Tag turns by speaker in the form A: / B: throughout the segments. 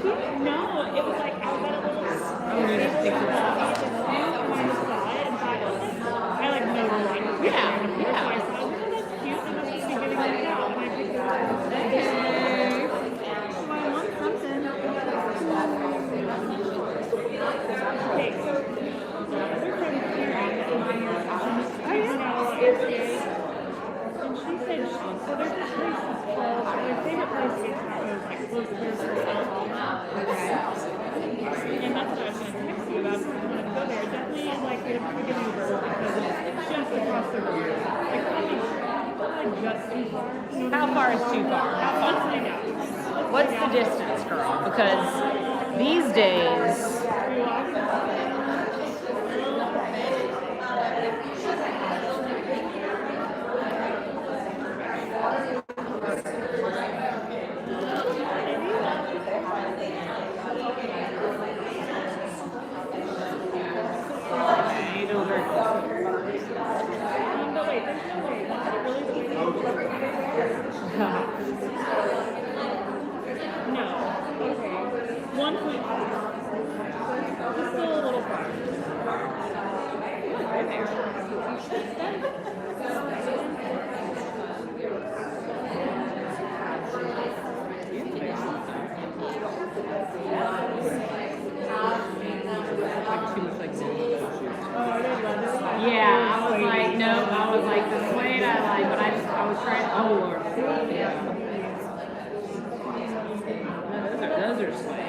A: No, it was like I was at a little. I like know the line.
B: Yeah.
A: So I said, oh, that's cute. And I'm just getting it out. And I picked it up.
B: Hey.
C: I want something.
A: Okay, so other friend Karen that was in your house, and she said so there's this place that's called their favorite place to get tacos, like close to their and that's what I was going to text you about if you wanted to go there. Definitely like get an Uber because it's just across the road. Like probably just too far.
B: How far is too far? How far?
A: Let's find out.
B: What's the distance, girl? Because these days, yeah, I was like, nope. I was like, the suede I like, but I was trying. Oh Lord, yeah. No, those are suede.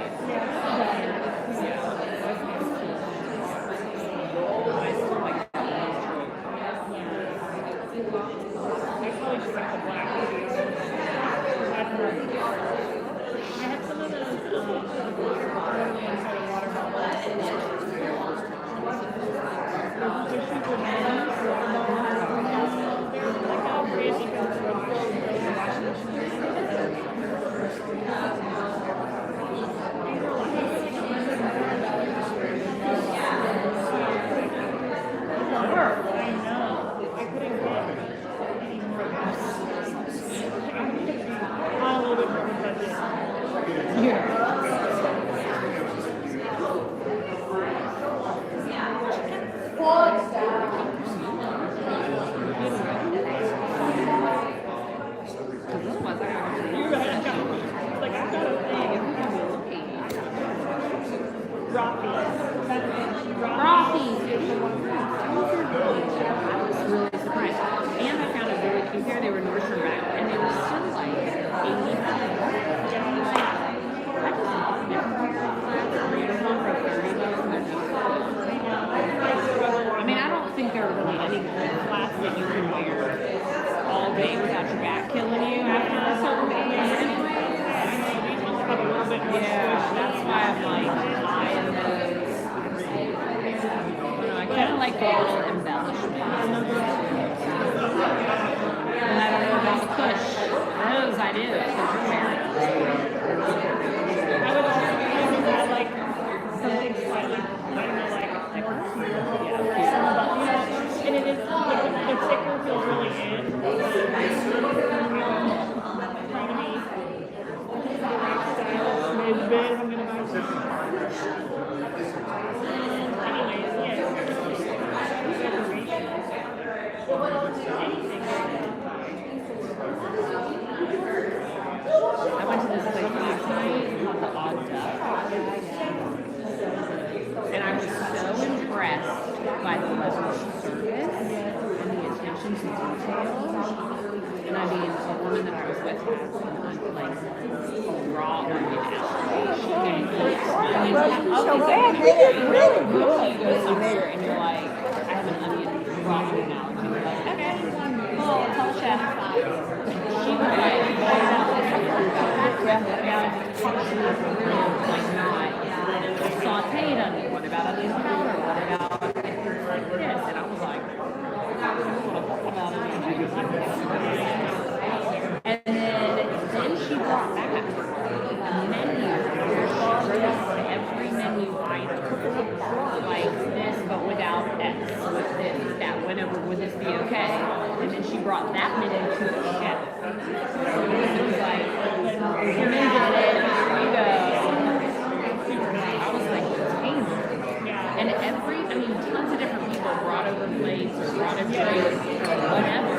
B: product trade, whatever.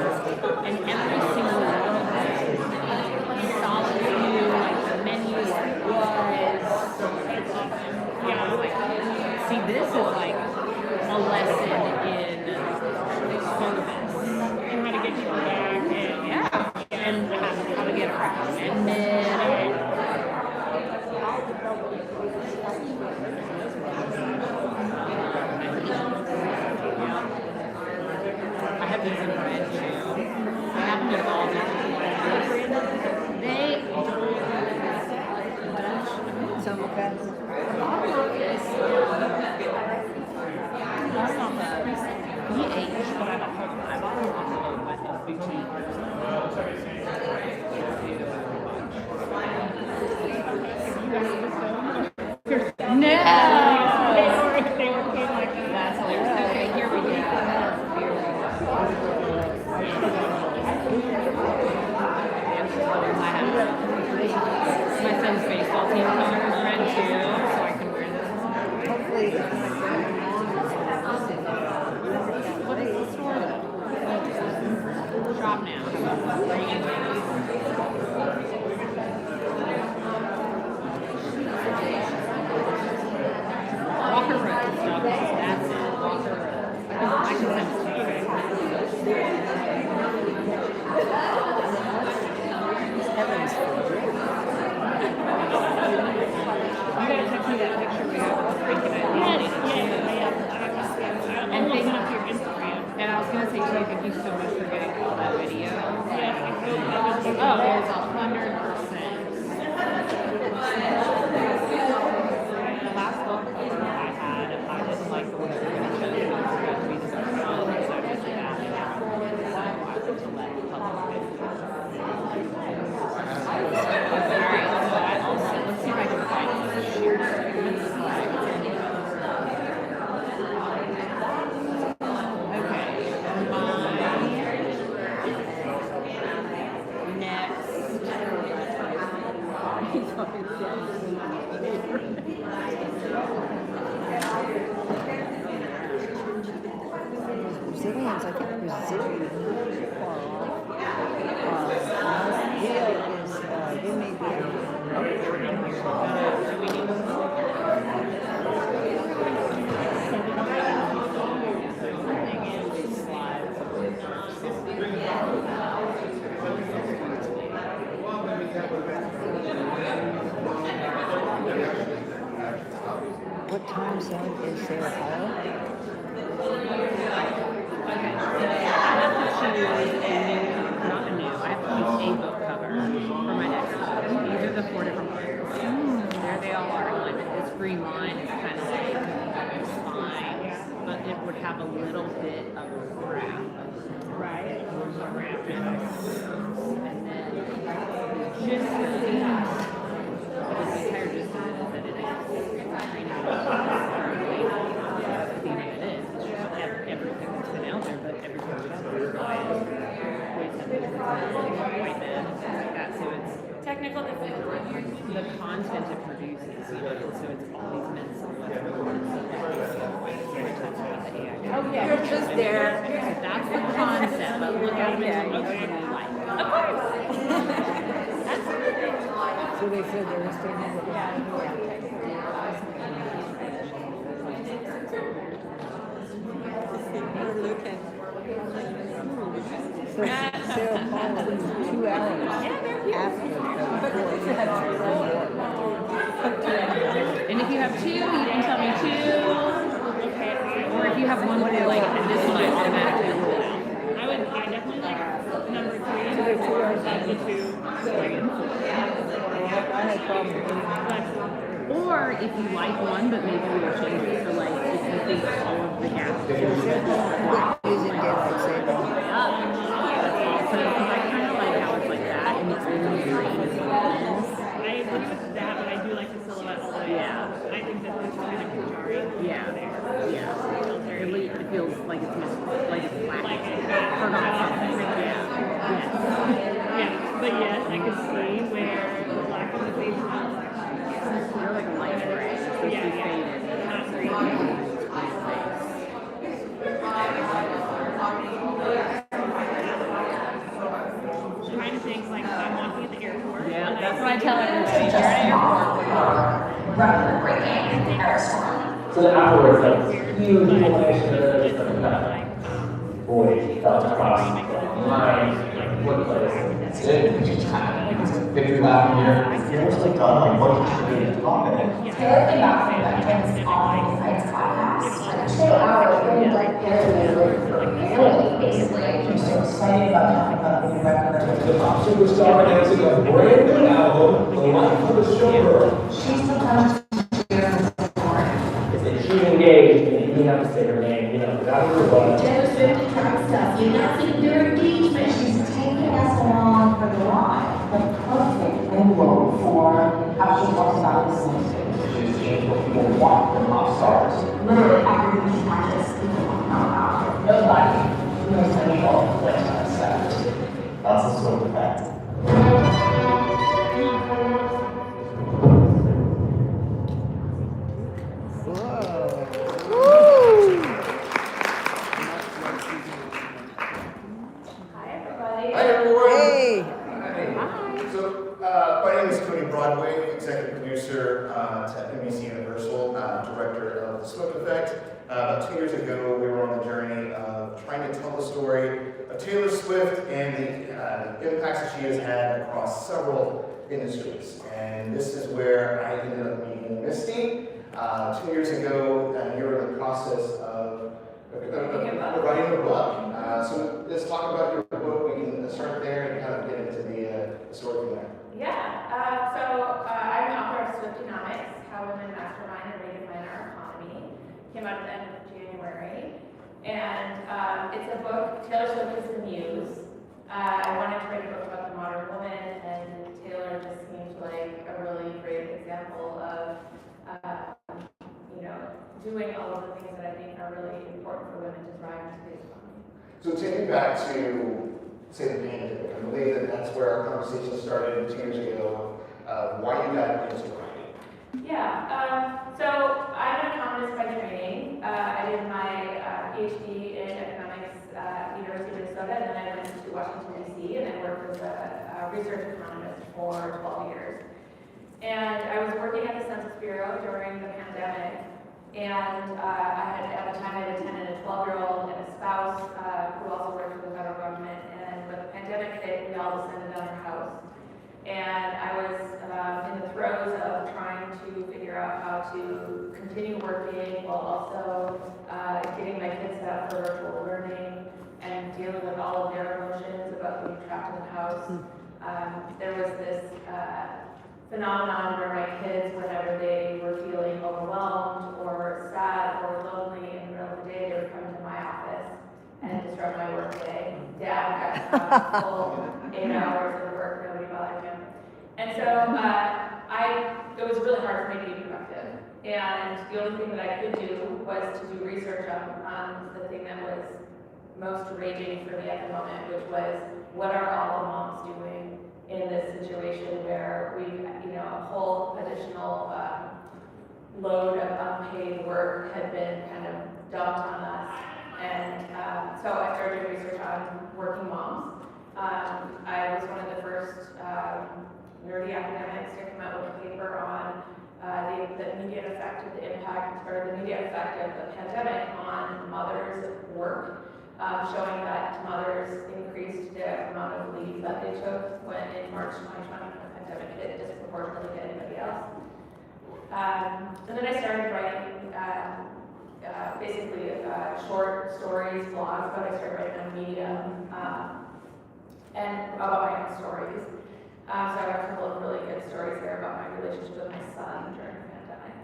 B: And every single one of them, solid view, like the menu was, yeah, like, see, this is like a lesson in service.
A: And how to get people back and
B: Yeah, and how to get recommended. I have these in red too. I have them in all different. They
D: Some of that.
B: that's not bad. EH, but I bought them off of boutique. No!
A: they were paid like that.
B: That's hilarious. Okay, here we go. My son's baseball team color is red too, so I can wear this.
D: Hopefully,
B: What is the store though? Shop now. Walker Road stuff. That's it. Walker Road. I can send it to you.
D: heavens
A: You gotta text me that picture we have of the freaking
B: And
A: looking
B: they-
A: up your Instagram.
B: And I was gonna say to you, thank you so much for getting all that video.
A: Yes, I hope that was you.
B: Oh, there's 100%. The last book cover I had, I didn't like the way they were going to show it. It was going to be the best one, so I just did that. And I wanted to let the public get Alright, so I also, let's see if I can find this sheer segment slide. Okay,
D: Brazilians, I think Brazil is far off. Rio is, they may be What time zone is there?
B: Not a new. I have to use a book cover for my next book. These are the 4 different books. There they all are. Like this green line is kind of like spine, but it would have a little bit of a wrap. Right. Wrap in. And then just the entire gist of it is that it is everything that's been out there, but everything that's been white men, like that. So it's
A: Technical difficulty.
B: the content it produces, you know, so it's all these men silhouettes.
A: Oh yeah, you're just there.
B: That's the concept, but look at them and look at them like. Of course.
D: So they said they were staying in the So Sarah Paula is 2 hours after the
B: And if you have 2, you can tell me 2. Or if you have one where like, and this one I automatically pull out.
A: I definitely like number 3. So there's 2 hours out of the 2.
D: I had problems with it.
B: Or if you like one, but maybe we'll change it for like, if you think all of the gaps.
D: Using daylight saving.
B: That's awesome, because I kind of like how it's like that, and it's really green as well.
A: I agree with that, but I do like the silhouette all the way.
B: Yeah.
A: I think that this is kind of jarring.
B: Yeah, it feels like it's like it's black.
A: Like it
B: Forgot something. Yeah.
A: Yeah, but yes, I could see where the black on the face is not black.
B: You're like a light gray. It's supposed to be faded.
A: Not green.
B: That's what I tell everybody. If you're at an airport,
E: record-breaking aerosol. So then afterwards, like, huge inflammation of the boy fell across the line, workplace. Victory lap here.
F: You're just like, what should be talking?
E: Taylor came back from veterans on Insights podcast. Like 2 hours, really like barely, basically.
F: I'm so excited about talking about the new record. The pop superstar announcing a brand new album, The Life of a Showgirl.
E: She's sometimes
F: She's engaged, and you didn't have to say her name, you know, that was her butt.
E: Taylor Swift and track stuff. You're not seeing their engagement. She's taking us along for the ride. The perfect window for how she talks about this music.
F: She's changed what people want from pop stars.
E: Literally, everything conscious people talking about her. Nobody knows anything like that.
F: That's the sort of fact.
E: Hi, everybody.
G: Hi, everyone.
D: Hey.
G: So, my name is Cody, Broadway, executive producer to NBC Universal, director of The Swift Effect. About 2 years ago, we were on the journey of trying to tell the story of Taylor Swift and the impacts that she has had across several industries. And this is where I ended up meeting Misty. 2 years ago, you were in the process of writing a book. So let's talk about your book. We can start there and kind of get into the story from there.
H: Yeah, so I'm the author of Swiftynomics, How Women Mastermind and Redefine Our Economy. Came out at the end of January. And it's a book, Taylor Swift is the muse. I wanted to write a book about the modern woman, and Taylor just seemed like a really great example of doing all of the things that I think are really important for women to thrive in today's economy.
G: So take me back to, say, the pandemic. I believe that that's where our conversation started 2 years ago. Why you got into writing?
H: Yeah, so I'm an economist by training. I did my PhD in economics at the University of Minnesota, and then I went to Washington, D.C., and I worked as a research economist for 12 years. And I was working at the Census Bureau during the pandemic, and at the time I had a 10 and a 12-year-old and a spouse who also worked for the federal government, and when the pandemic hit, we all descended on our house. And I was in the throes of trying to figure out how to continue working while also getting my kids set up for virtual learning and dealing with all of their emotions about being trapped in the house. There was this phenomenon where my kids, whenever they were feeling overwhelmed or sad or lonely in the middle of the day, they would come into my office and disrupt my work day. Dad got full 8 hours of work, nobody bothered him. And so it was really hard for me to be productive. And the only thing that I could do was to do research on the thing that was most raging for me at the moment, which was, what are all the moms doing in this situation where we, a whole additional load of unpaid work had been kind of dumped on us. And so I started doing research on working moms. I was one of the first nerdy academics to come out with a paper on the immediate effect of the impact, or the immediate effect of the pandemic on mothers' work. Showing that mothers increased the amount of leave that they took when in March 2020 when the pandemic hit disproportionately to anybody else. And then I started writing basically short stories, blogs, but I started writing on Medium and about my own stories. So I have a couple of really good stories here about my relationship with my son during the pandemic.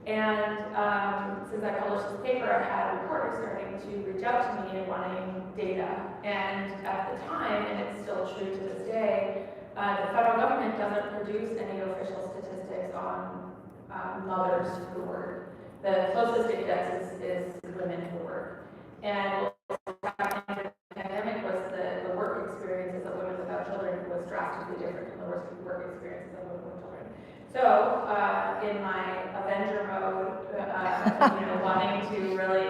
H: And since I published this paper, I had reporters starting to reach out to me and wanting data. And at the time, and it's still true to this day, the federal government doesn't produce any official statistics on mothers who work. The closest it gets is women who work. And what was happening during the pandemic was the work experiences of women without children was drastically different from the work experiences of women with children. So, in my Avenger mode, wanting to really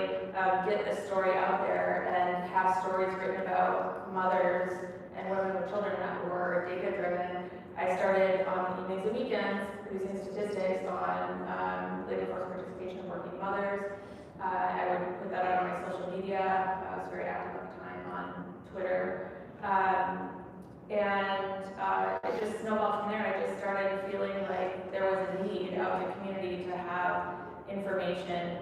H: get the story out there and have stories written about mothers and women with children that were data-driven, I started on And it just snowballed from there. I just started feeling like there was a need out in the community to have information,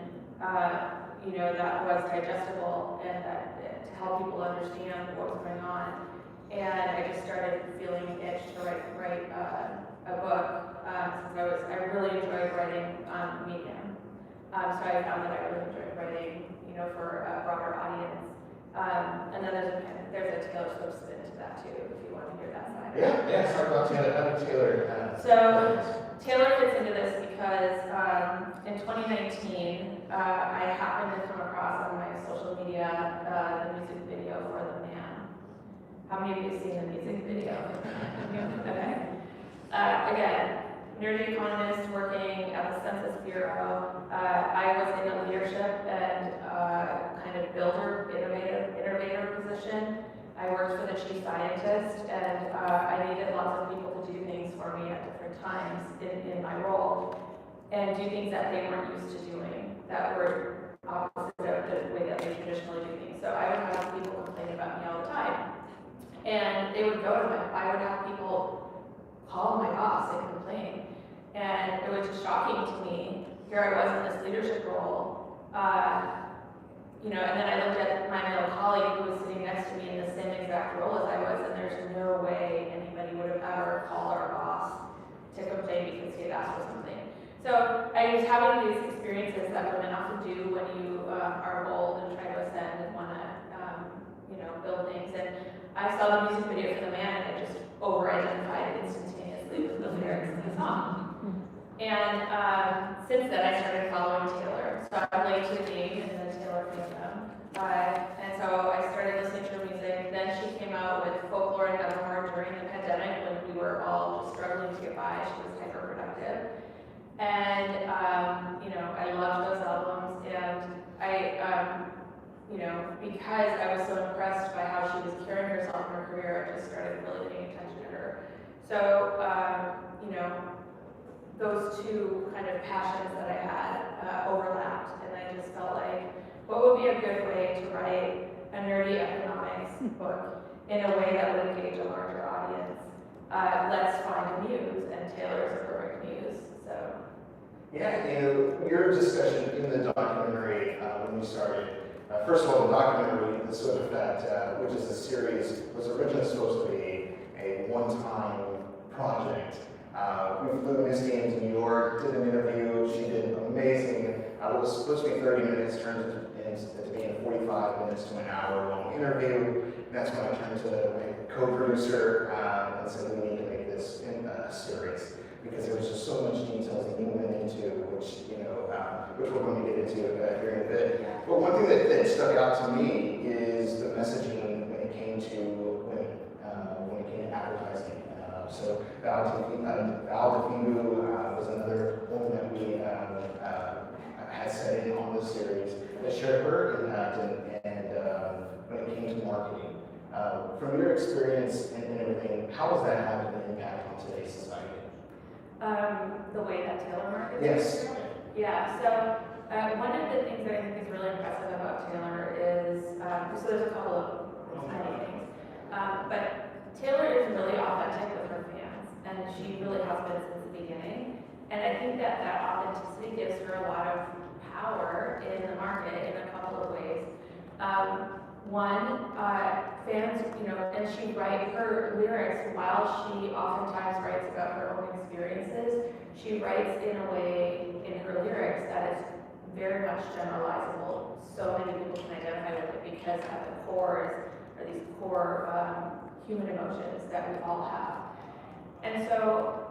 H: that was digestible and that to help people understand what was going on. And I just started feeling itched to write a book since I really enjoyed writing on Medium. So I found that I really enjoyed writing, for a broader audience. And then there's a Taylor Swift spin to that too, if you want to hear that side.
G: Yeah, talk about Taylor. How did Taylor?
H: So Taylor fits into this because in 2019, I happened to come across on my social media the music video for The Man. How many of you have seen the music video? Okay. Again, nerdy economist working at the Census Bureau. I was in a leadership and kind of builder, innovator position. I worked for the chief scientist, and I needed lots of people to do things for me at different times in my role, and do things that they weren't used to doing, that were opposite of the way that they traditionally do things. So I would have people complain about me all the time, and they would go to I would have people call my boss and complain, and it was just shocking to me. Here I was in this leadership role, and then I looked at my male colleague who was sitting next to me in the same exact role as I was, and there's no way anybody would have ever called our boss to complain because he had asked for something. So I was having these experiences that women often do when you are bold and try to ascend and want to, build things. And I saw the music video for The Man, and I just over-identified instantaneously with the lyrics of the song. And since then, I started following Taylor. So I played to the game and then Taylor fandom. And so I started listening to her music. Then she came out with Folklore and Nevermore during the pandemic when we were all just struggling to get by. She was hyper-productive. And, I loved those albums. And because I was so impressed by how she was carrying herself in her career, I just started really paying attention to her. So, those two kind of passions that I had overlapped, and I just felt like, what would be a good way to write a nerdy economics book in a way that would engage a larger audience? Let's find a muse, and Taylor's a perfect muse. So.
G: Yeah, your discussion in the documentary when you started. First of all, the documentary, The Swift Effect, which is a series, was originally supposed to be a one-time project. We flew Misty into New York, did an interview. She did amazing. It was supposed to be 30 minutes, turned into being a 45 minutes to an hour long interview. And that's when I turned to my co-producer and said, we need to make this a series, because there was just so much details that you went into, which we're going to get into here in a bit. But one thing that stuck out to me is the messaging when it came to women, when it came to advertising. So Val DeFibu was another woman that we had set in on this series that shared her impact and when it came to marketing. From your experience and everything, how has that had an impact on today's society?
H: The way that Taylor markets?
G: Yes.
H: Yeah, so one of the things that I think is really impressive about Taylor is, so there's a couple of many things, but Taylor is really authentic with her fans, and she really has been since the beginning, and I think that authenticity gives her a lot of power in the market in a couple of ways. One, fans, and she writes her lyrics while she oftentimes writes about her own experiences. She writes in a way in her lyrics that is very much generalizable. So many people can identify with it because at the core are these core human emotions that we all have. And so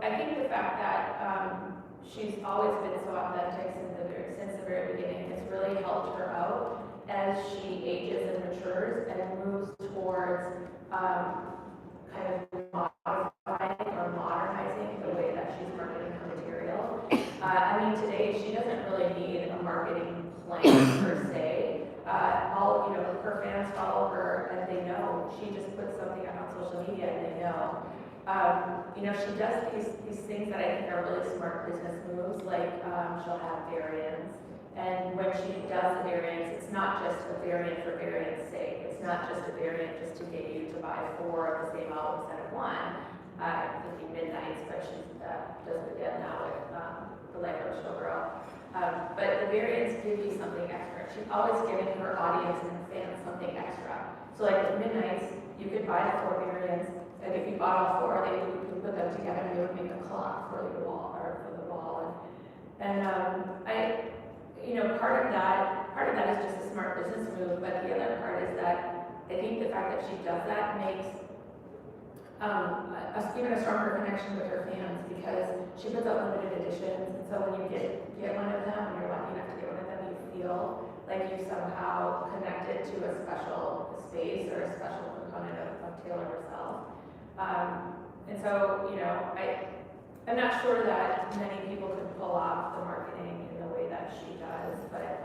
H: I think the fact that she's always been so authentic since the very beginning has really helped her out as she ages and matures and moves towards kind of modifying or modernizing the way that she's marketing her material. Today she doesn't really need a marketing plan per se. Her fans follow her and they know. She just puts something out on social media and they know. She does these things that I think are really smart business moves, like she'll have variants. And when she does the variants, it's not just a variant for variant's sake. It's not just a variant just to get you to buy 4 of the same albums that have the life of a showgirl. But the variants give you something extra. She's always giving her audience and fans something extra. So like at Midnights, you could buy the 4 variants, and if you bought all 4, you could put them together and they would make a clock for the wall or for the wall. And part of that is just a smart business move, but the other part is that I think the fact that she does that makes even a stronger connection with her fans, because she puts out limited editions, and so when you get one of them, and you're lucky enough to get one of them, you feel like you somehow connected to a special space or a special component of Taylor herself. And so, I'm not sure that many people could pull off the marketing in the way that she does, but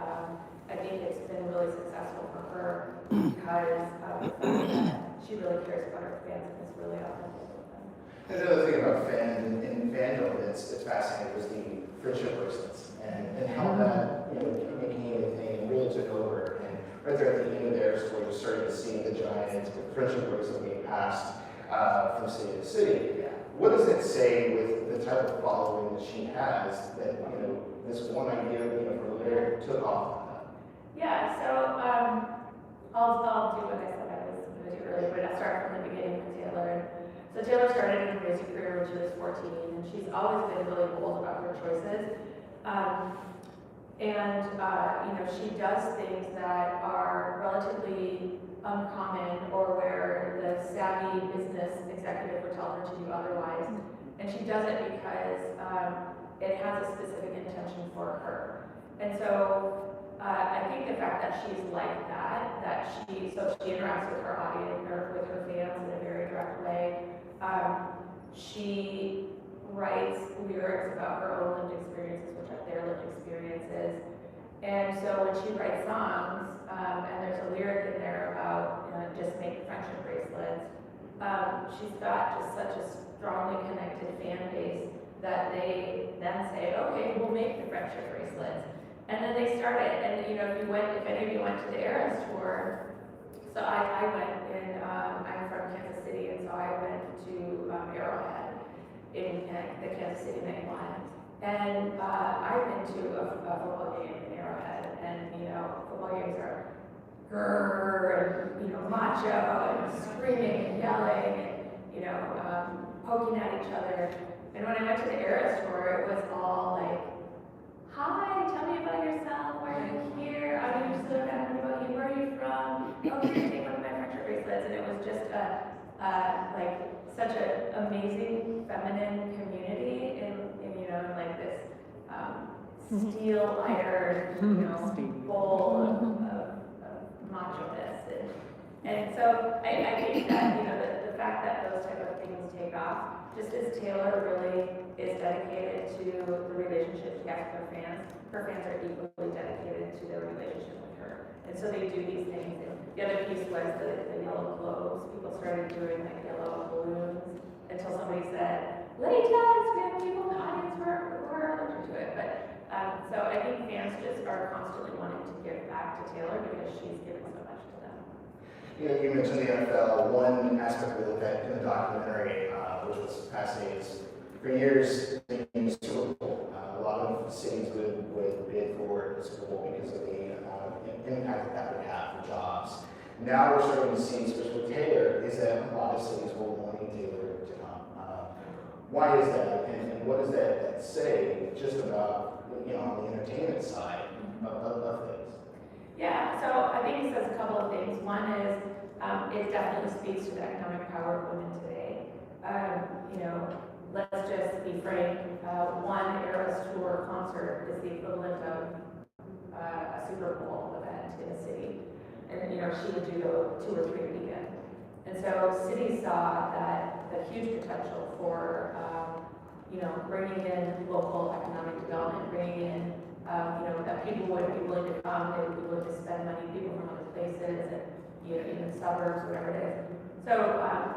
H: I think it's been really successful for her because of the fact that she really cares about her fans and is really authentic with them.
G: And another thing about fandom that's fascinating was the friendship bracelets and how that became a thing and really took over. And right there at the end of their story, you started to see the giant friendship bracelet being passed from city to city. What does it say with the type of following that she has that this one idea from there took off on that?
H: Yeah, so I'll do what I said I was going to do earlier, but I'll start from the beginning with Taylor. So Taylor started in her music career when she was 14, and she's always been really bold about her choices. She does things that are relatively uncommon or where the savvy business executive would tell her to do otherwise. And she does it because it has a specific intention for her. And so I think the fact that she's like that she interacts with her audience or with her fans in a very direct way. She writes lyrics about her own lived experiences, which are their lived experiences. And so when she writes songs, and there's a lyric in there about just make friendship bracelets, she's got just such a strongly connected fan base that they then say, okay, we'll make the friendship bracelets. And then they start it, and if any of you went to the Eras tour, so I went, and I'm from Kansas City, and so I went to Arrowhead in the Kansas City nightline. And I've been to a football game in Arrowhead, and football games are grrr, and macho, and screaming and yelling, and poking at each other. And when I went to the Eras tour, it was all like, hi, tell me about yourself, why are you here? I mean, you're so about you, where are you from? Oh, can you take one of my friendship bracelets? And it was just such an amazing feminine community in like this steel iron, bowl of macho-ness. And so I think that the fact that those type of things take off, just as Taylor really is dedicated to the relationship she has with her fans are equally dedicated to their relationship with her. And so they do these things. And the other piece was the yellow globes. People started doing like yellow balloons until somebody said, latex, we have people in the audience who are allergic to it. But so I think fans just are constantly wanting to give back to Taylor because she's given so much to them.
G: You mentioned the NFL. One aspect we looked at in the documentary, which was fascinating, is for years in the Super Bowl, a lot of cities would bid for the Super Bowl because of the impact that would have for jobs. Now we're starting to see, especially with Taylor, is that a lot of cities were wanting Taylor to come. Why is that, and what does that say just about on the entertainment side of things?
H: Yeah, so I think it says a couple of things. One is it definitely speaks to the economic power of women today. Let's just be frank. One Eras Tour concert is the equivalent of a Super Bowl event in a city, and she would do 2 or 3 a weekend. And so cities saw that the huge potential for bringing in local economic development, bringing in that people would be willing to come, they would be willing to spend money, people from other places, and even suburbs, whatever it is. So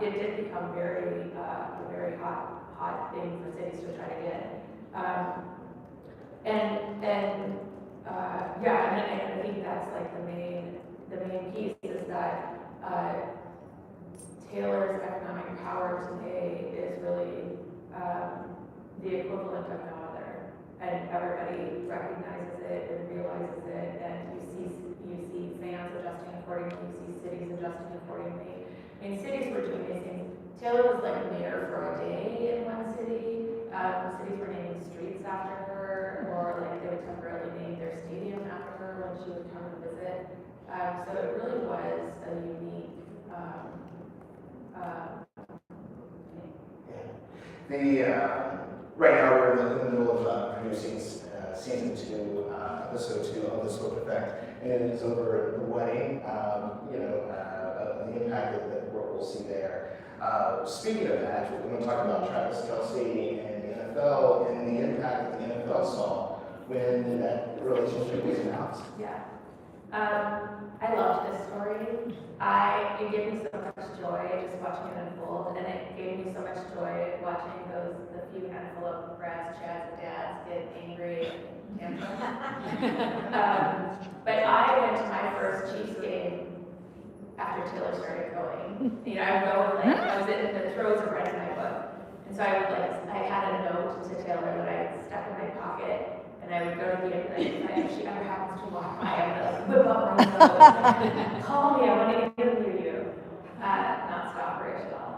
H: it did become a very hot thing for cities to try to get. And I think that's like the main piece is that Taylor's economic power today is really the equivalent of no other. and everybody recognizes it and realizes it, and you see fans adjusting accordingly, you see cities adjusting accordingly. I mean, cities were doing these things. Taylor was like mayor for a day in one city. Cities were naming streets after her, or like they would temporarily name their stadium after her when she would come and visit. So it really was a unique
G: Right now we're in the middle of producing season 2, episode 2 of the Swift Effect, and it is over the wedding, the impact that we'll see there. Speaking of that, we're going to talk about Travis Kelce and the NFL and the impact that the NFL saw when that relationship was announced.
H: Yeah. I loved this story. It gave me so much joy just watching it unfold, and it gave me so much joy watching the few handful of Brads, Chads, and Dads get angry and but I went to my first Chiefs game after Taylor started going. I would go and I was in the throes of writing my book, and so I had a note to Taylor that I stuck in my pocket. And I would go to the end, and if she ever happens to walk by, I would whip up my phone, call me, I want to interview you. Not stopperish at all.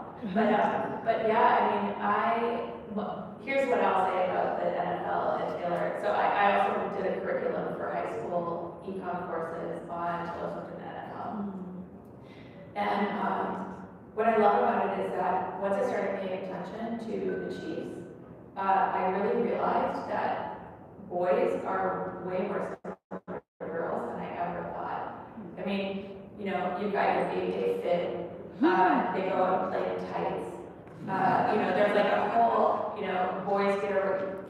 H: But yeah, here's what I'll say about the NFL and Taylor. So I also did a curriculum for high school econ courses on Taylor Swift and the NFL. And what I love about it is that once I started paying attention to the Chiefs, I really realized that boys are way more similar to girls than I ever thought. I mean, you've got your day fit, they go out and play in tights. There's like a whole, boys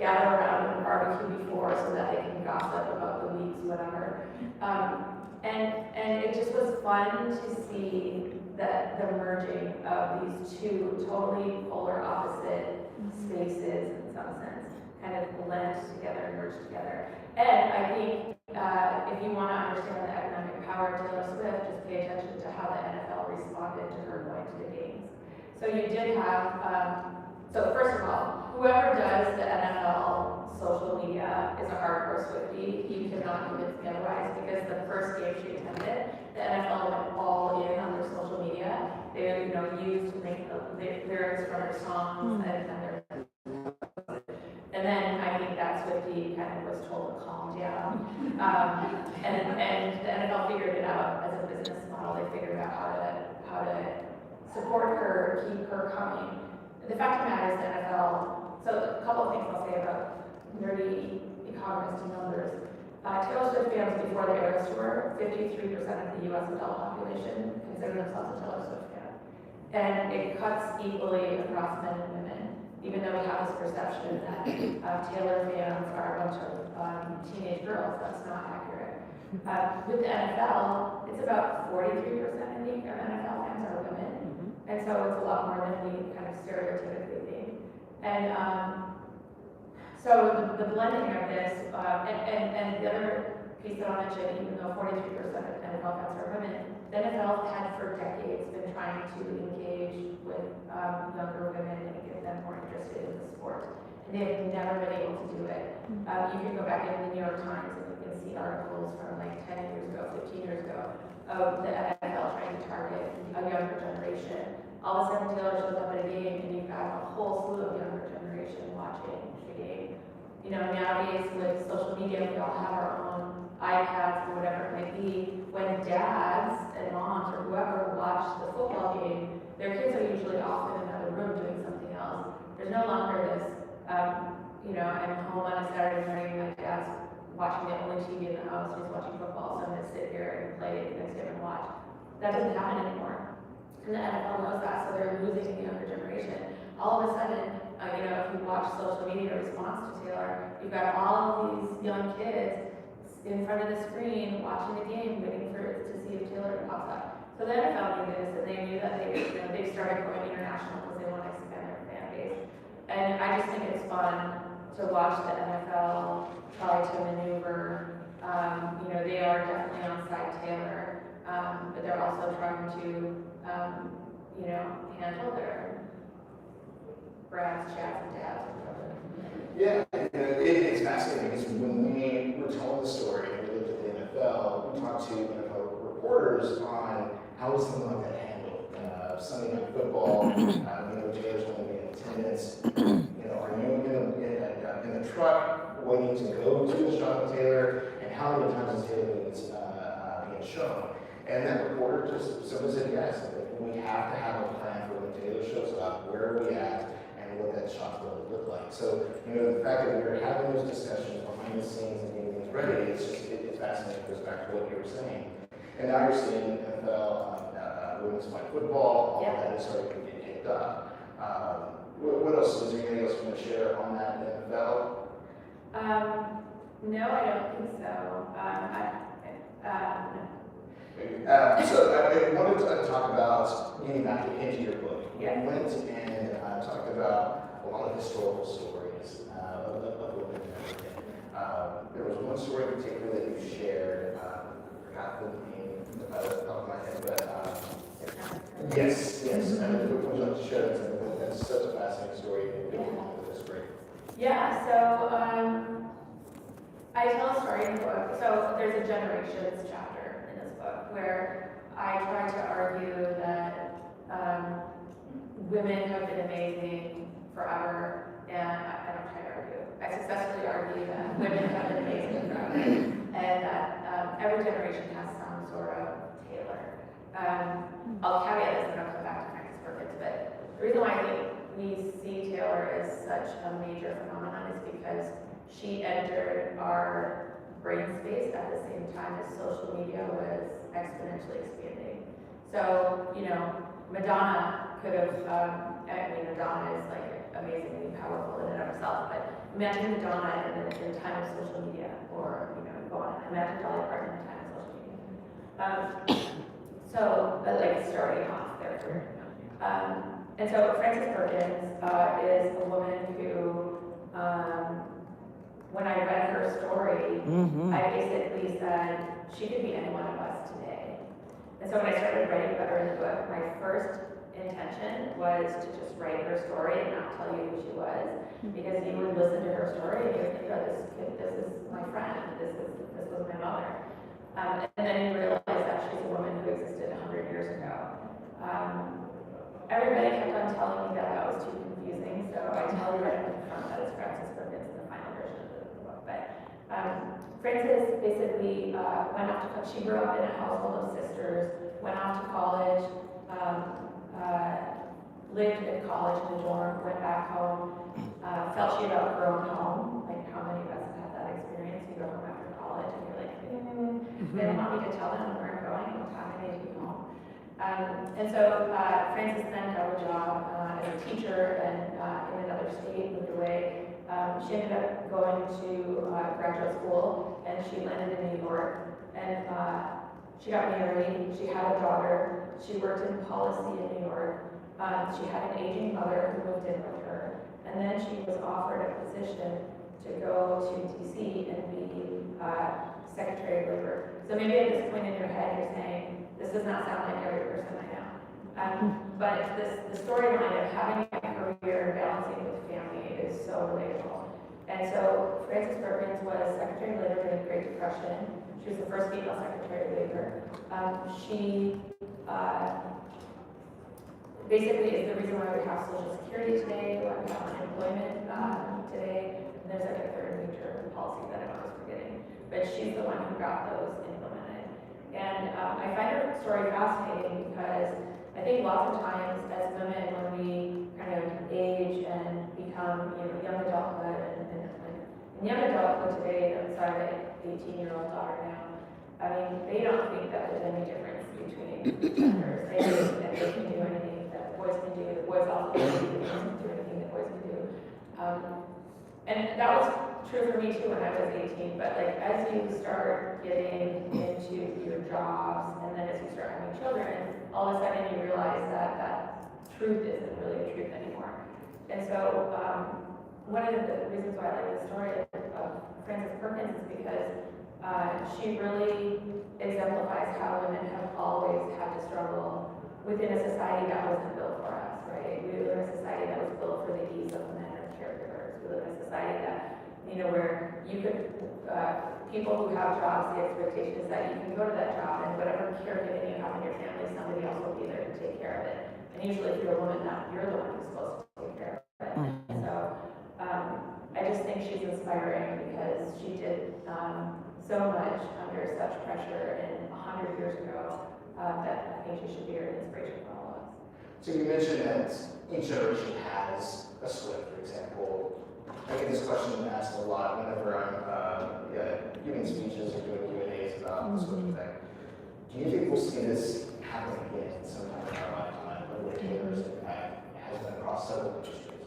H: gather around and barbecue before so that they can gossip about the week's whatever. And it just was fun to see the merging of these two totally polar opposite spaces in some sense. Kind of blend together and merge together. And I think if you want to understand the economic power of Taylor Swift, just pay attention to how the NFL responded to her going to the games. So you did have, so first of all, whoever does the NFL social media is a hardcore Swiftie. You cannot convince me otherwise, because the first game she attended, the NFL went all in on their social media. They used to make the lyrics for their songs and then I think that Swiftie kind of was told to calm down. And the NFL figured it out as a business model. They figured out how to support her, keep her coming. The fact of the matter is the NFL, so a couple of things I'll say about nerdy economist numbers. Taylor Swift fans before the Eras Tour, 53% of the US adult population consider themselves a Taylor Swift fan. And it cuts equally across men and women. Even though we have this perception that Taylor fans are a bunch of teenage girls, that's not accurate. With the NFL, it's about 43%, I think, of NFL fans are women. And so it's a lot more than we kind of stereotypically think. And so the blending of this, and the other piece that I'll mention, even though 43% of NFL fans are women, the NFL had for decades been trying to engage with younger women and get them more interested in the sport. And they have never been able to do it. You can go back in the New York Times and you can see articles from like 10 years ago, 15 years ago, of the NFL trying to target a younger generation. All of a sudden Taylor shows up at a game and you've got a whole slew of younger generation watching the game. Nowadays with social media, we all have our own iPads or whatever it might be. When dads and moms or whoever watch the football game, their kids are usually off in another room doing something else. There's no longer this, I'm home on a Saturday morning, my dad's watching the only TV in the house, he's watching football, so I'm gonna sit here and play next to him and watch. That doesn't happen anymore. And the NFL knows that, so they're losing the younger generation. All of a sudden, if you watch social media response to Taylor, you've got all these young kids in front of the screen watching the game, waiting to see if Taylor pops up. So the NFL knew this, and they knew that they started going international because they want to expand their fan base. And I just think it's fun to watch the NFL try to maneuver. They are definitely on side Taylor, but they're also trying to, handle their Brads, Chads, and Dads.
G: Yeah, it's fascinating. how is something like that handled? Sunday night football, Taylor's going to be in attendance. Are you in the truck waiting to go to the shot of Taylor, and how many times is Taylor being shown? And that reporter just simply said yes. We have to have a plan for when Taylor shows up, where are we at, and what that shot's going to look like. So, the fact that we're having those discussions behind the scenes and getting things ready, it's fascinating. It goes back to what you were saying. And now you're seeing NFL, women's flag football, all of that is starting to get picked up. What else? Is there anything else you want to share on that in the NFL?
H: No, I don't think so.
G: So I wanted to talk about getting back into your book.
H: Yeah.
G: You went and talked about a lot of historical stories of women and everything. There was one story in particular that you shared. I forgot the name out of the top of my head, but yes. Would you like to share that? That's such a fascinating story. That's great.
H: Yeah, so I tell a story in the book. So there's a generations chapter in this book where I try to argue that women have been amazing forever, and I don't try to argue. I successfully argue that women have been amazing forever, and that every generation has some sort of Taylor. I'll caveat this and I'll come back to Frances Perkins, but the reason why I think we see Taylor as such a major phenomenon is because she entered our brain space at the same time as social media was exponentially expanding. So, Madonna could have, Madonna is like amazingly powerful in and of herself, but imagine Madonna in the time of social media, or, go on, imagine Dolly Parton in the time of social media. So, like starting off their career. And so Frances Perkins is a woman who, when I read her story, I basically said, she could be any one of us today. And so when I started writing about her in the book, my first intention was to just write her story and not tell you who she was, because you would listen to her story and you would think, oh, this is my friend, this was my mother. And then you realize that she's a woman who existed 100 years ago. Everybody kept on telling me that was too confusing, so I tell you right up front that it's Frances Perkins in the final version of the book. But Frances basically went off to college. She grew up in a household of sisters, went off to college, lived in college in a dorm, went back home, felt she had outgrown home. Like, how many of us have had that experience? You go home after college and you're like, they don't want me to tell them where I'm going, what time I need to be home. And so Frances then got a job as a teacher and in another state, moved away. She ended up going to graduate school, and she landed in New York. And she got married, she had a daughter, she worked in policy in New York. She had an aging mother who moved in with her. And then she was offered a position to go to DC and be Secretary of Labor. So maybe at this point in your head, you're saying, this does not sound like every person I know. But the storyline of having a career and balancing with family is so relatable. And so Frances Perkins was Secretary of Labor during the Great Depression. She was the first female Secretary of Labor. She basically is the reason why we have Social Security today, why we have unemployment today. And there's like a third major policy that I'm always forgetting. But she's the one who got those implemented. And I find her story fascinating because I think lots of times as women, when we kind of age and become, young adulthood, and like in young adulthood today, so I have an 18-year-old daughter now. I mean, they don't think that there's any difference between genders. They think that they can do anything that boys can do. The boys also can do anything that boys can do. And that was true for me too when I was 18. But like as you start getting into your jobs, and then as you start having children, all of a sudden you realize that truth isn't really a truth anymore. And so one of the reasons why I like the story of Frances Perkins is because she really exemplifies how women have always had to struggle within a society that wasn't built for us, right? We live in a society that was built for the ease of men or caregivers. We live in a society that, where you could people who have jobs, the expectation is that you can go to that job and whatever caregiving you have in your family, somebody else will be there to take care of it. And usually if you're a woman, you're the one who's supposed to take care of it. And so I just think she's inspiring because she did so much under such pressure and 100 years ago that I think she should be an inspiration for all of us.
G: So you mentioned that each generation has a Swift, for example. I get this question asked a lot whenever I'm giving speeches or doing Q&As about the Swift effect. Do you think we'll see this happen again sometime in our lifetime, where Taylor's impact has been across several industries?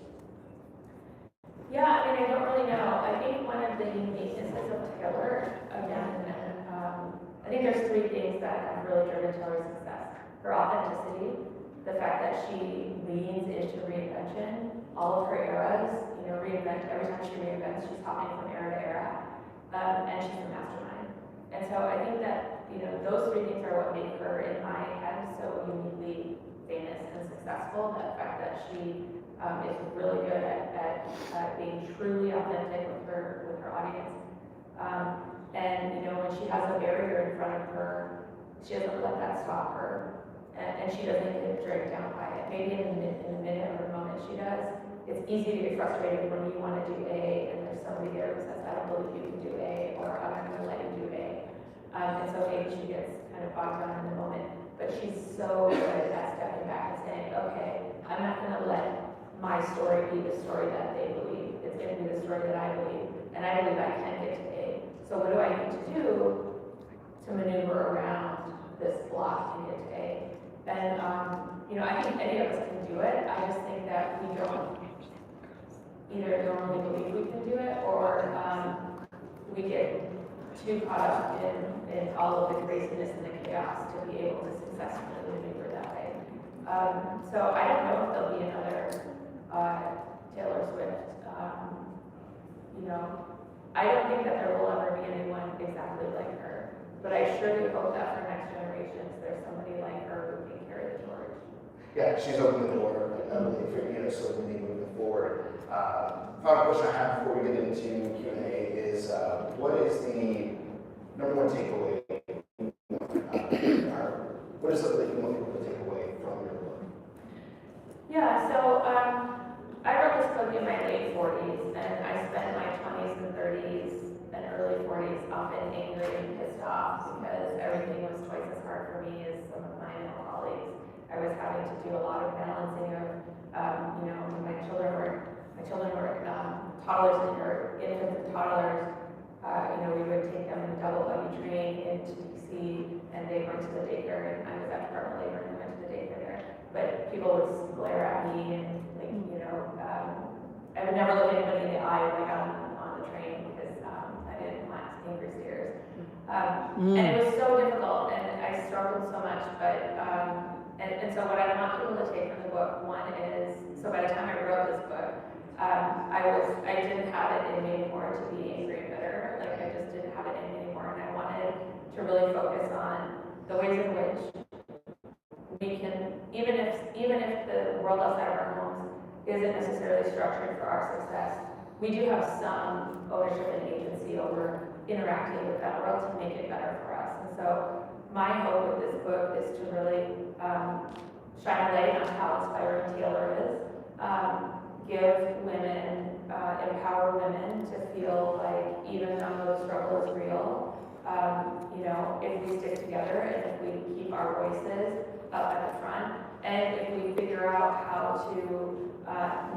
H: Yeah, I mean, I don't really know. I think one of the uniquenesses of Taylor, again, I think there's three things that have really driven Taylor's success. Her authenticity, the fact that she leans into reinvention, all of her eras, reinvent, every time she reinvents, she's hopping from era to era, and she's a mastermind. And so I think that, those three things are what make her, in my head, so uniquely famous and successful. The fact that she is really good at being truly authentic with her audience. And when she has a barrier in front of her, she doesn't let that stop her, and she doesn't get dragged down by it. Maybe in a minute or a moment she does. It's easy to get frustrated when you want to do A and there's somebody there who says, I don't believe you can do A, or I'm not going to let you do A. And so maybe she gets kind of bogged down in the moment, but she's so good at stepping back and saying, okay, I'm not going to let my story be the story that they believe. It's going to be the story that I believe, and I believe I can get to A. So what do I need to do to maneuver around this block and get to A? And I think any of us can do it. I just think that we don't either really believe we can do it, or we get too caught up in all of the craziness and the chaos to be able to successfully maneuver that way. So I don't know if there'll be another Taylor Swift. I don't think that there will ever be anyone exactly like her, but I surely hope that for next generations there's somebody like her who can carry the torch.
G: Yeah, she's opened the door, so we need moving forward. Final question I have before we get into Q&A is, what is the number one takeaway? What is something that you want people to take away from your book?
H: Yeah, so I wrote this book in my late 40s, and I spent my 20s and 30s and early 40s often angry and pissed off because everything was twice as hard for me as some of my male colleagues. I was having to do a lot of balancing of, when my children were toddlers or infants and toddlers. We would take them in a double buggy train into DC, and they went to the daycare, and I was at Department of Labor and went to the daycare there. But people would glare at me, and I would never look anybody in the eye when I got on the train because I didn't want angry stares. And it was so difficult, and I struggled so much, but and so what I want people to take from the book, one is, so by the time I wrote this book, I didn't have it in me anymore to be angry and bitter. Like, I just didn't have it in me anymore, and I wanted to really focus on the ways in which we can, even if the world outside of our homes isn't necessarily structured for our success, we do have some ownership and agency over interacting with that world to make it better for us. And so my hope with this book is to really shine a light on how inspiring Taylor is, give women, empower women to feel like even though the struggle is real, if we stick together and if we keep our voices up at the front, and if we figure out how to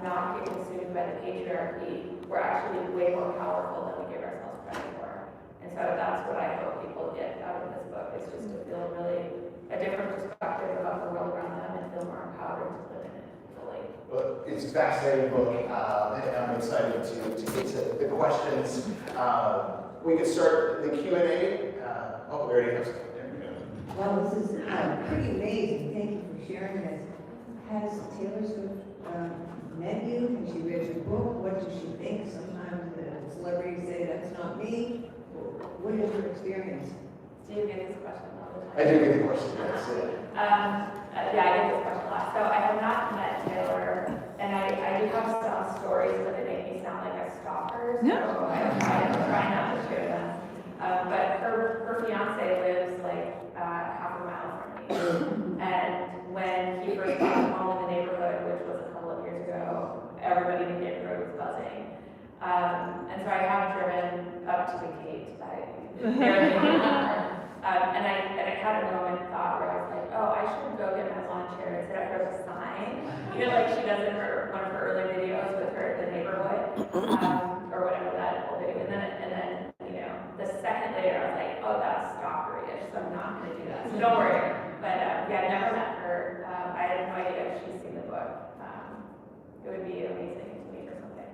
H: not get consumed by the patriarchy, we're actually way more powerful than we give ourselves credit for. And so that's what I hope people get out of this book, is just to feel really a different perspective about the world around them and feel more empowered to live in it fully.
G: Well, it's a fascinating book, and I'm excited to get to the questions. We could start the Q&A. We already have some. There we go.
D: Well, this is pretty amazing. Thank you for sharing this. Has Taylor Swift met you? Has she read your book? What does she think? Sometimes the celebrities say, that's not me. What is your experience?
H: Do you get this question all the time?
G: I do get the question, that's it.
H: Yeah, I get this question a lot. So I have not met Taylor, and I do have some stories, but they make me sound like a stalker, so I try not to share everybody in the neighborhood was buzzing. And so I have driven up to the gate. I barely knew her. And I had a moment thought where I was like, oh, I should go get my lawn chair and sit up here with a sign. You know, like she does in one of her early videos with her the neighborhood, or whatever that whole video. And then, you know, the second later I was like, oh, that's stalkerish, so I'm not going to do that. So don't worry. But yeah, I never met her. I had no idea if she's seen the book. It would be amazing to meet her someday.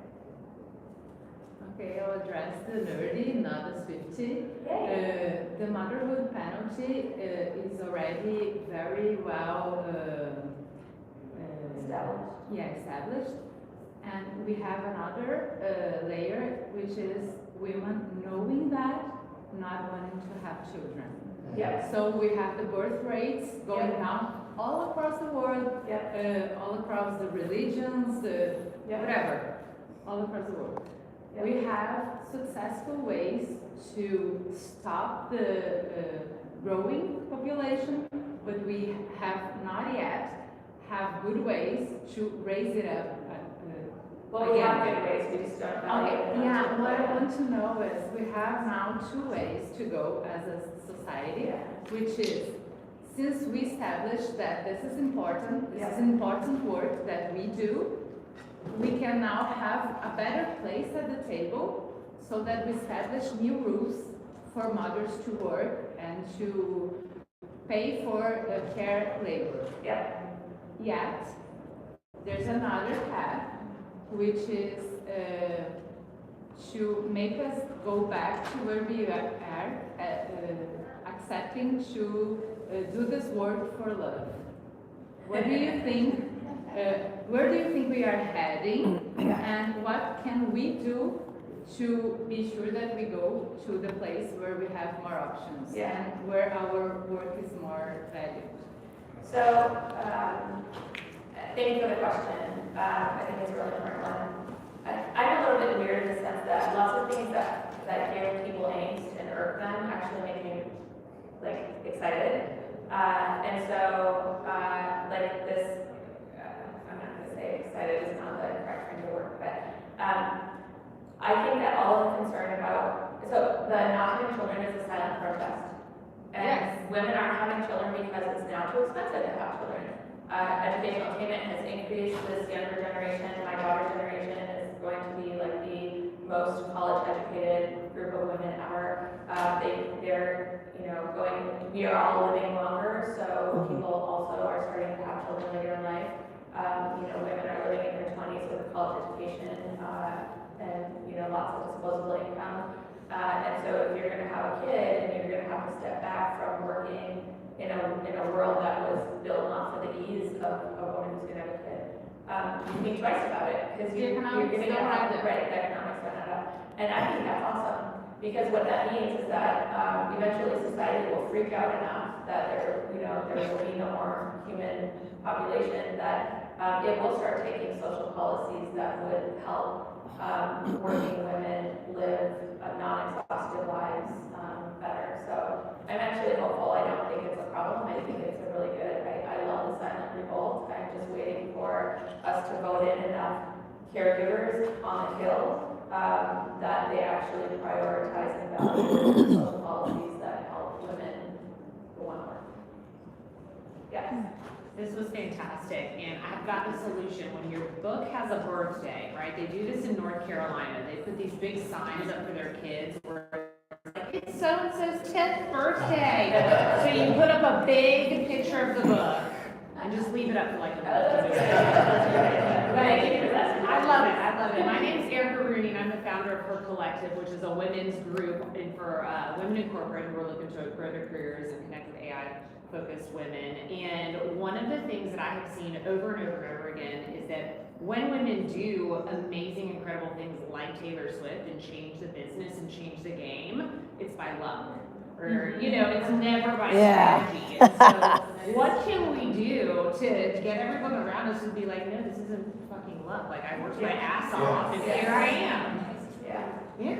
I: Okay, I'll address the nerdy, not the Swifty. The motherhood penalty is already very well
H: Established.
I: Yeah, established. And we have another layer, which is women knowing that, not wanting to have children.
H: Yeah.
I: So we have the birth rates going down all across the world, all across the religions, whatever, all across the world.
H: Yeah.
I: We have successful ways to stop the growing population, but we have not yet have good ways to raise it up.
H: Well, we have good ways, we just don't know.
I: Okay, yeah, what I want to know is we have now 2 ways to go as a society, which is, since we established that this is important, this is important work that we do, we can now have a better place at the table so that we establish new rules for mothers to work and to pay for care labor. Yet, there's another path, which is to make us go back to where we are, accepting to do this work for love. What do you think? Where do you think we are heading? And what can we do to be sure that we go to the place where we have more options and where our work is more valued?
H: So, thank you for the question. I think it's a really important one. I'm a little bit weird in the sense that lots of things that give people angst and irk them actually make me like excited. And so, like this, I'm not going to say excited is not the correct term to work, but I think that all of the concern about, so the not having children is a silent protest. And women aren't having children because it's now too expensive to have children. Educational attainment has increased. This younger generation, my daughter's generation, is going to be like the most college-educated group of women ever. They're, you know, we are all living longer, so people also are starting to have children later in life. You know, women are living in their 20s with a college education, and, you know, lots of disposable income. And so if you're going to have a kid and you're going to have to step back from working in a world that was built not for the ease of a woman who's going to have a kid, you think twice about it because you're going to have the economics don't add up. And I think that's awesome because what that means is that eventually society will freak out enough that there will be no more human population that it will start taking social policies that would help working women live non-exhaustive lives better. So I'm actually hopeful. I don't think it's a problem. I think it's a really good. I love the silent revolt. I'm just waiting for us to vote in enough caregivers on the Hill that they actually prioritize and value social policies that help women go on work. Yes.
B: This was fantastic, and I've got the solution. When your book has a birthday, right? They do this in North Carolina. They put these big signs up for their kids where it's like, it's so-and-so's 10th birthday. So you put up a big picture of the book and just leave it up for like a month. I love it. My name's Erica Rooney, and I'm the founder of Her Collective, which is a women's group for women in corporate who are looking to grow their careers and connect with AI-focused women. And one of the things that I have seen over and over and over again is that when women do amazing, incredible things like Taylor Swift and change the business and change the game, it's by luck. Or, you know, it's never by strategy. And so what can we do to get everyone around us to be like, no, this isn't fucking luck. Like, I worked my ass off, and here I am. Yeah.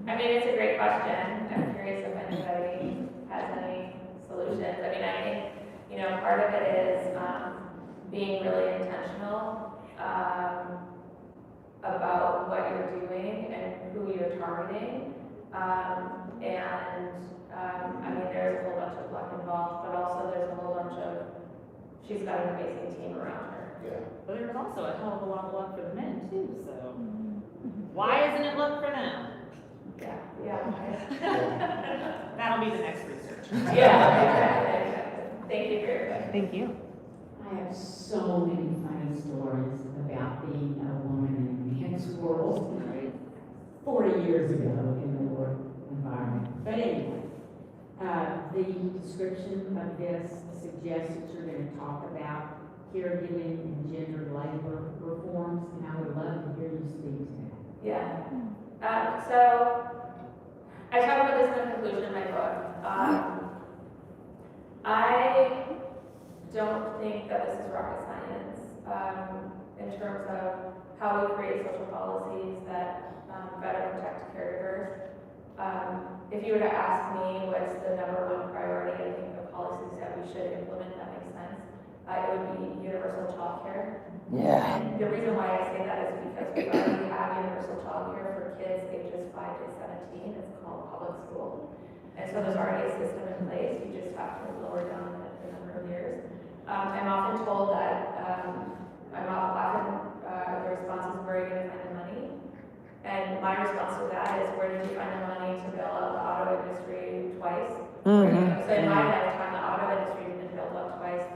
H: I mean, it's a great question. I'm curious if anybody has any solutions. I mean, I think, you know, part of it is being really intentional I mean, there's a whole bunch of luck involved, but also there's a whole bunch of, she's got an amazing team around her.
G: Yeah.
B: But there's also a hell of a lot of luck for the men too, so why isn't it luck for them?
H: Yeah.
B: That'll be the next research.
H: Exactly. Thank you for your question.
B: Thank you.
J: I have so many funny stories about being a woman in the men's world 40 years ago in the work environment. But anyway, the description of this suggests that you're going to talk about caregiving and gender labor reforms, and I would love to hear you speak to that.
H: Yeah. So I talk about this in the conclusion of my book. I don't think that this is rocket science in terms of how we create social policies that better protect caregivers. If you were to ask me what's the #1 priority, I think the policies that we should implement that make sense, it would be universal childcare.
K: Yeah.
H: And the reason why I say that is because we already have universal childcare for kids ages 5 to 17. It's called public school. And so there's already a system in place. You just have to lower down the number of years. I'm often told that the response is, where are you going to find the money? And my response to that is, where did you find the money to bail out the auto industry twice? So in my lifetime, the auto industry has been bailed out twice.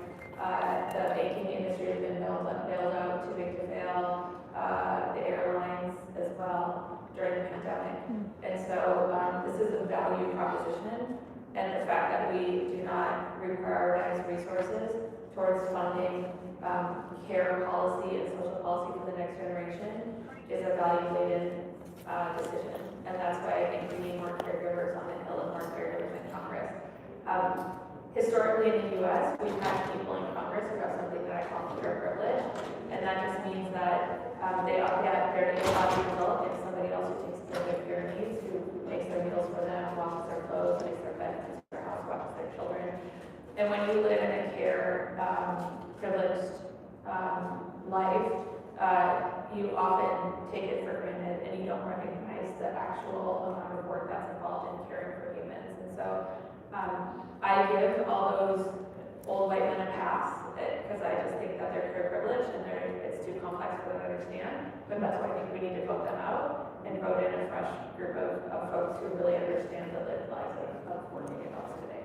H: The banking industry has been bailed out, too big to fail. The airlines as well during the pandemic. And so this is a value proposition. And the fact that we do not reprioritize resources towards funding care policy and social policy for the next generation is a value-laden decision. And that's why I think we need more caregivers on the Hill and more caregivers in Congress. Historically in the US, we've had people in Congress who have something that I call care privilege. And that just means that they get their daily body result if somebody else who takes care of their care needs, who makes their meals for them, washes their clothes, makes their bed, cleans their house, watches their children. And when you live in a care privileged life, you often take it for granted and you don't recognize the actual amount of work that's involved in caring for humans. And so I give all those old white men a pass because I just think that they're care privileged and it's too complex for them to understand. But that's why I think we need to vote them out and vote in a fresh group of folks who really understand the lived lives of working adults today.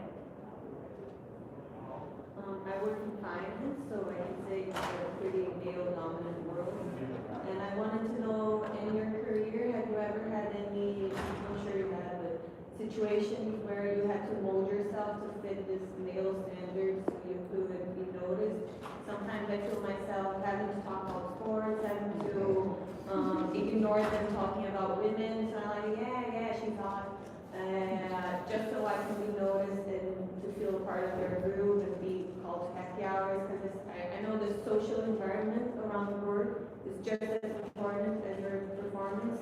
L: I work in finance, so I can say it's a pretty male-dominant world. And I wanted to know, in your career, have you ever had any, I'm sure you have, but situations where you had to mold yourself to fit this male standard so you could be noticed? Sometimes I feel myself having to talk about sports, having to ignore them talking about women, so I'm like, yeah, she's hot. Just so I can be noticed and to feel part of their group and be called happy hours, because I know the social environment around the work is just as important as your performance.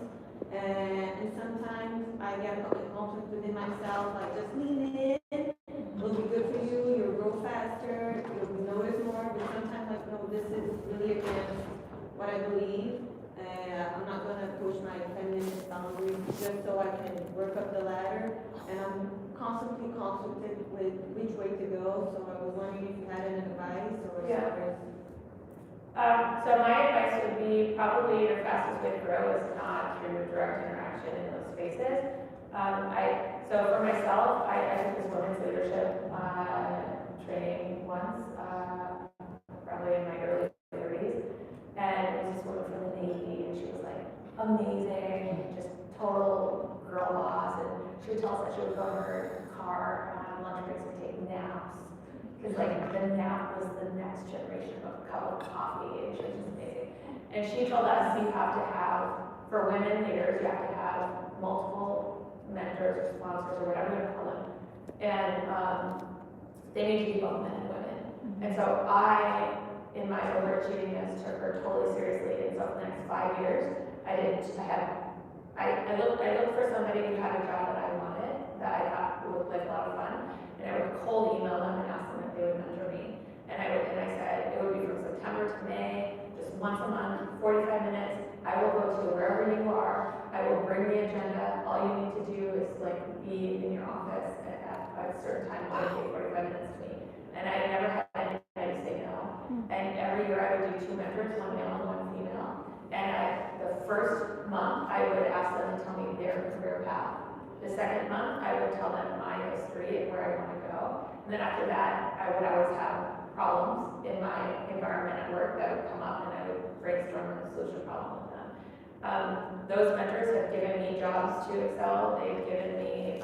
L: And sometimes I get a conflict within myself, like just lean in, it'll be good for you, you'll grow faster, you'll be noticed more, but sometimes like, no, this is really against what I believe. I'm not going to push my feminist boundaries just so I can work up the ladder. And I'm constantly conflicted with which way to go. So I was wondering if you had an advice or
H: So my advice would be probably the fastest way to grow is not through direct interaction in those spaces. So for myself, I took this women's leadership training once, probably in my early 30s. And it was this woman from the Navy, and she was like amazing, just total girl boss. And she would tell us that she would go in her car on lunch breaks and take naps. Because like the nap was the next generation of a cup of coffee, and she was just amazing. And she told us you have to have, for women leaders, you have to have multiple mentors or sponsors or whatever you want to call them. And they need to be both men and women. And so I, in my overachievingness, took her totally seriously. And so for the next 5 years, I looked for somebody who had a job that I wanted, that I thought would look like a lot of fun, and I would cold email them and ask them if they would mentor me. And I said it would be from September to May, just once a month, 45 minutes. I I will go to wherever you are. I will bring the agenda. All you need to do is like be in your office at a certain time, dedicate 45 minutes to me. And I never had anybody say no. And every year I would do 2 mentors, one male and one female. And the first month I would ask them to tell me their career path. The second month I would tell them my history and where I want to go. And then after that, I would always have problems in my environment at work that would come up, and I would brainstorm a solution problem with them. Those mentors have given me jobs to excel. They've given me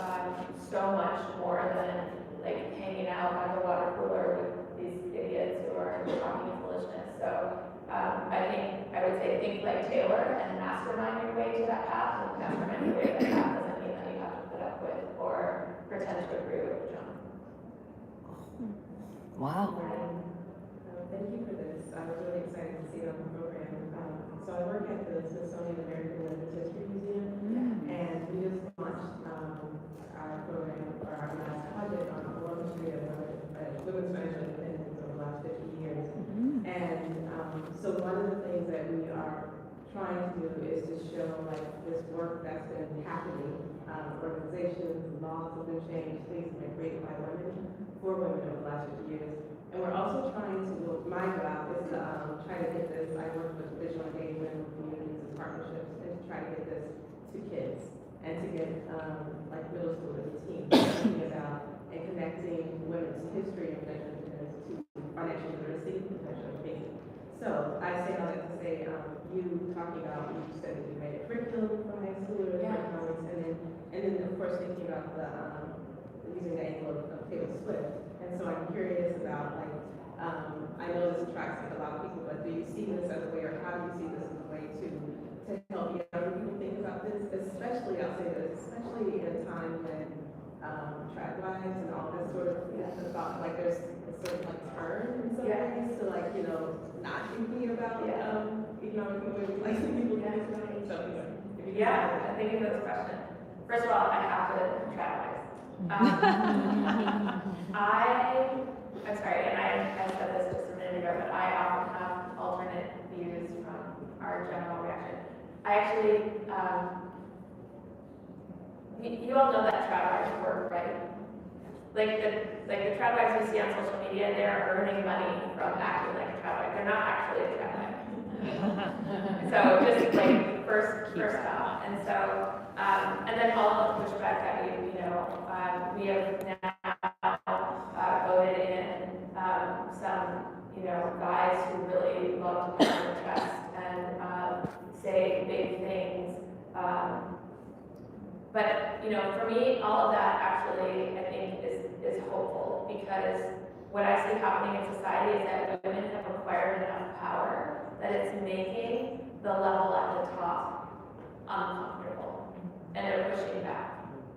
H: so much more than like hanging out at the water cooler with these idiots who are talking foolishness. So I would say think like Taylor and mastermind your way to that path. And mastermind your way to that path doesn't mean that you have to put up with or pretend to agree with John.
K: Wow.
M: Thank you for this. I was really excited to see it on the program. So I work at the Smithsonian American Women's History Museum, and we just launched our program, or our last project on the world history of women's financial independence over the last 50 years. And so one of the things that we are trying to do is to show like this work that's been happening, organizations, laws have been changed, things have been created by women, for women over the last 50 years. And we're also trying to, my job is to try to get this, I work with digital engagement with communities and partnerships, and to try to get this to kids, and to get like middle schoolers, teens, thinking about and connecting women's history and financial independence to financial literacy and financial education. So I say all that to say, you talking about, you said that you made a curriculum for high schoolers, economics, and then of course thinking about the using the angle of Taylor Swift. And so I'm curious about like, I know this attracts like a lot of people, but do you see this as a way, or how do you see this as a way to help younger people think about this? Especially, I'll say this, especially in a time when trad wives and all this sort of thought, like there's a sort of like turn in some ways to like, you know, not thinking about economic mobility, like some people think about it. So,
H: I think of those questions. First of all, I have to trad wives. I'm sorry, and I said this just a minute ago, but I often have alternate views from our general reaction. I actually, you all know that trad wives work, right? Like the trad wives you see on social media, they're earning money from acting like a trad wife. They're not actually a trad wife. So just like first off, and so and then all of the pushback that we have now voted in some guys who really love to pound their chest and say big things. But for me, all of that actually I think is hopeful, because what I see happening in society is that women have acquired enough power that it's making the level at the top uncomfortable, and they're pushing back.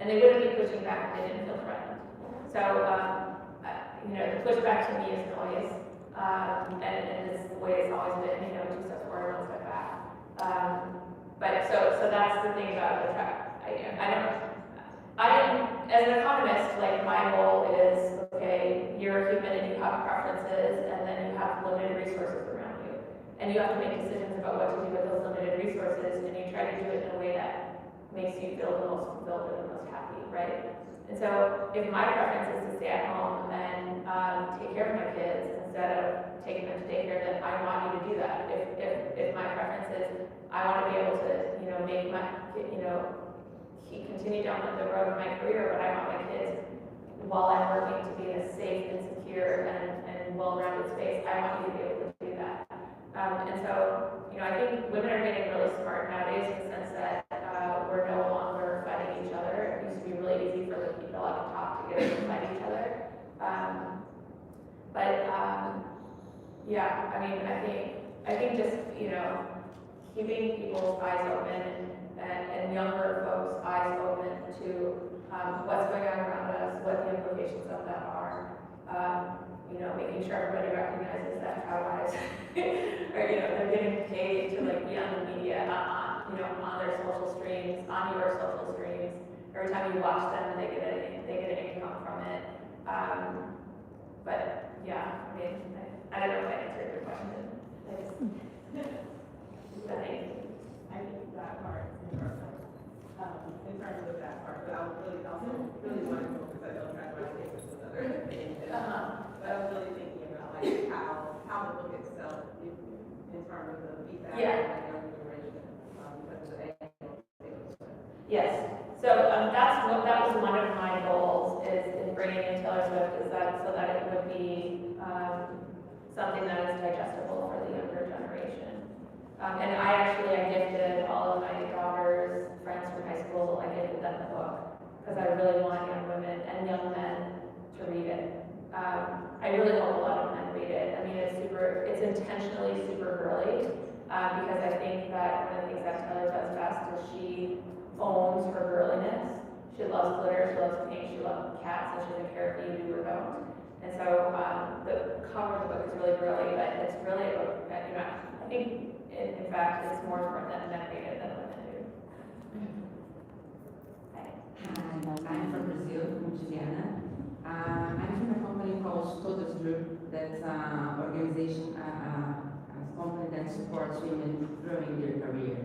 H: And they wouldn't be pushing back if they didn't feel threatened. So, the pushback to me is noise, and it's the way it's always been. 2 steps forward, 1 step back. But so that's the thing about the track. As an economist, like my goal is, okay, you're a human and you have preferences, and then you have limited resources around you. And you have to make decisions about what to do with those limited resources, and you try to do it in a way that makes you feel the most fulfilled and the most happy, right? And so if my preference is to stay at home and take care of my kids instead of taking them to daycare, then I want you to do that. If my preference is I want to be able to, make my, continue down the road of my career, but I want my kids, while I'm working, to be in a safe and secure and well-rounded space, I want you to be able to do that. And so, I think women are getting really smart nowadays in the sense that we're no longer fighting each other. It used to be really easy for the people at the top to get us to fight each other. I think just, keeping people's eyes open and younger folks' eyes open to what's going on around us, what the implications of that are. Making sure everybody recognizes that trad wives they're getting paid to be on the media, on their social streams, on your social streams. Every time you watch them, they get an income from it. I don't know if I answered your question.
J: I
M: of the feedback
H: Yeah.
M: from the younger generation, because of
H: Yes. So that was one of my goals is in bringing in Taylor Swift is that so that it would be something that is digestible for the younger generation. And I gifted all of my daughter's friends from high school. I gifted them the book because I really want young women and young men to read it. I really hope a lot of men read it. I mean, it's intentionally super girly because I think that one of the things that Taylor does best is she owns her girliness. She loves glitter, she loves paint, she loves cats, and she doesn't care if you do or don't. And so the cover of the book is really girly, but it's really a book that, I think, in fact, it's more important that men read it than women do.
K: Hi, I'm from Brazil, from Juliana. I'm from a company called Todas Group, that's an organization, a company that supports women growing their career.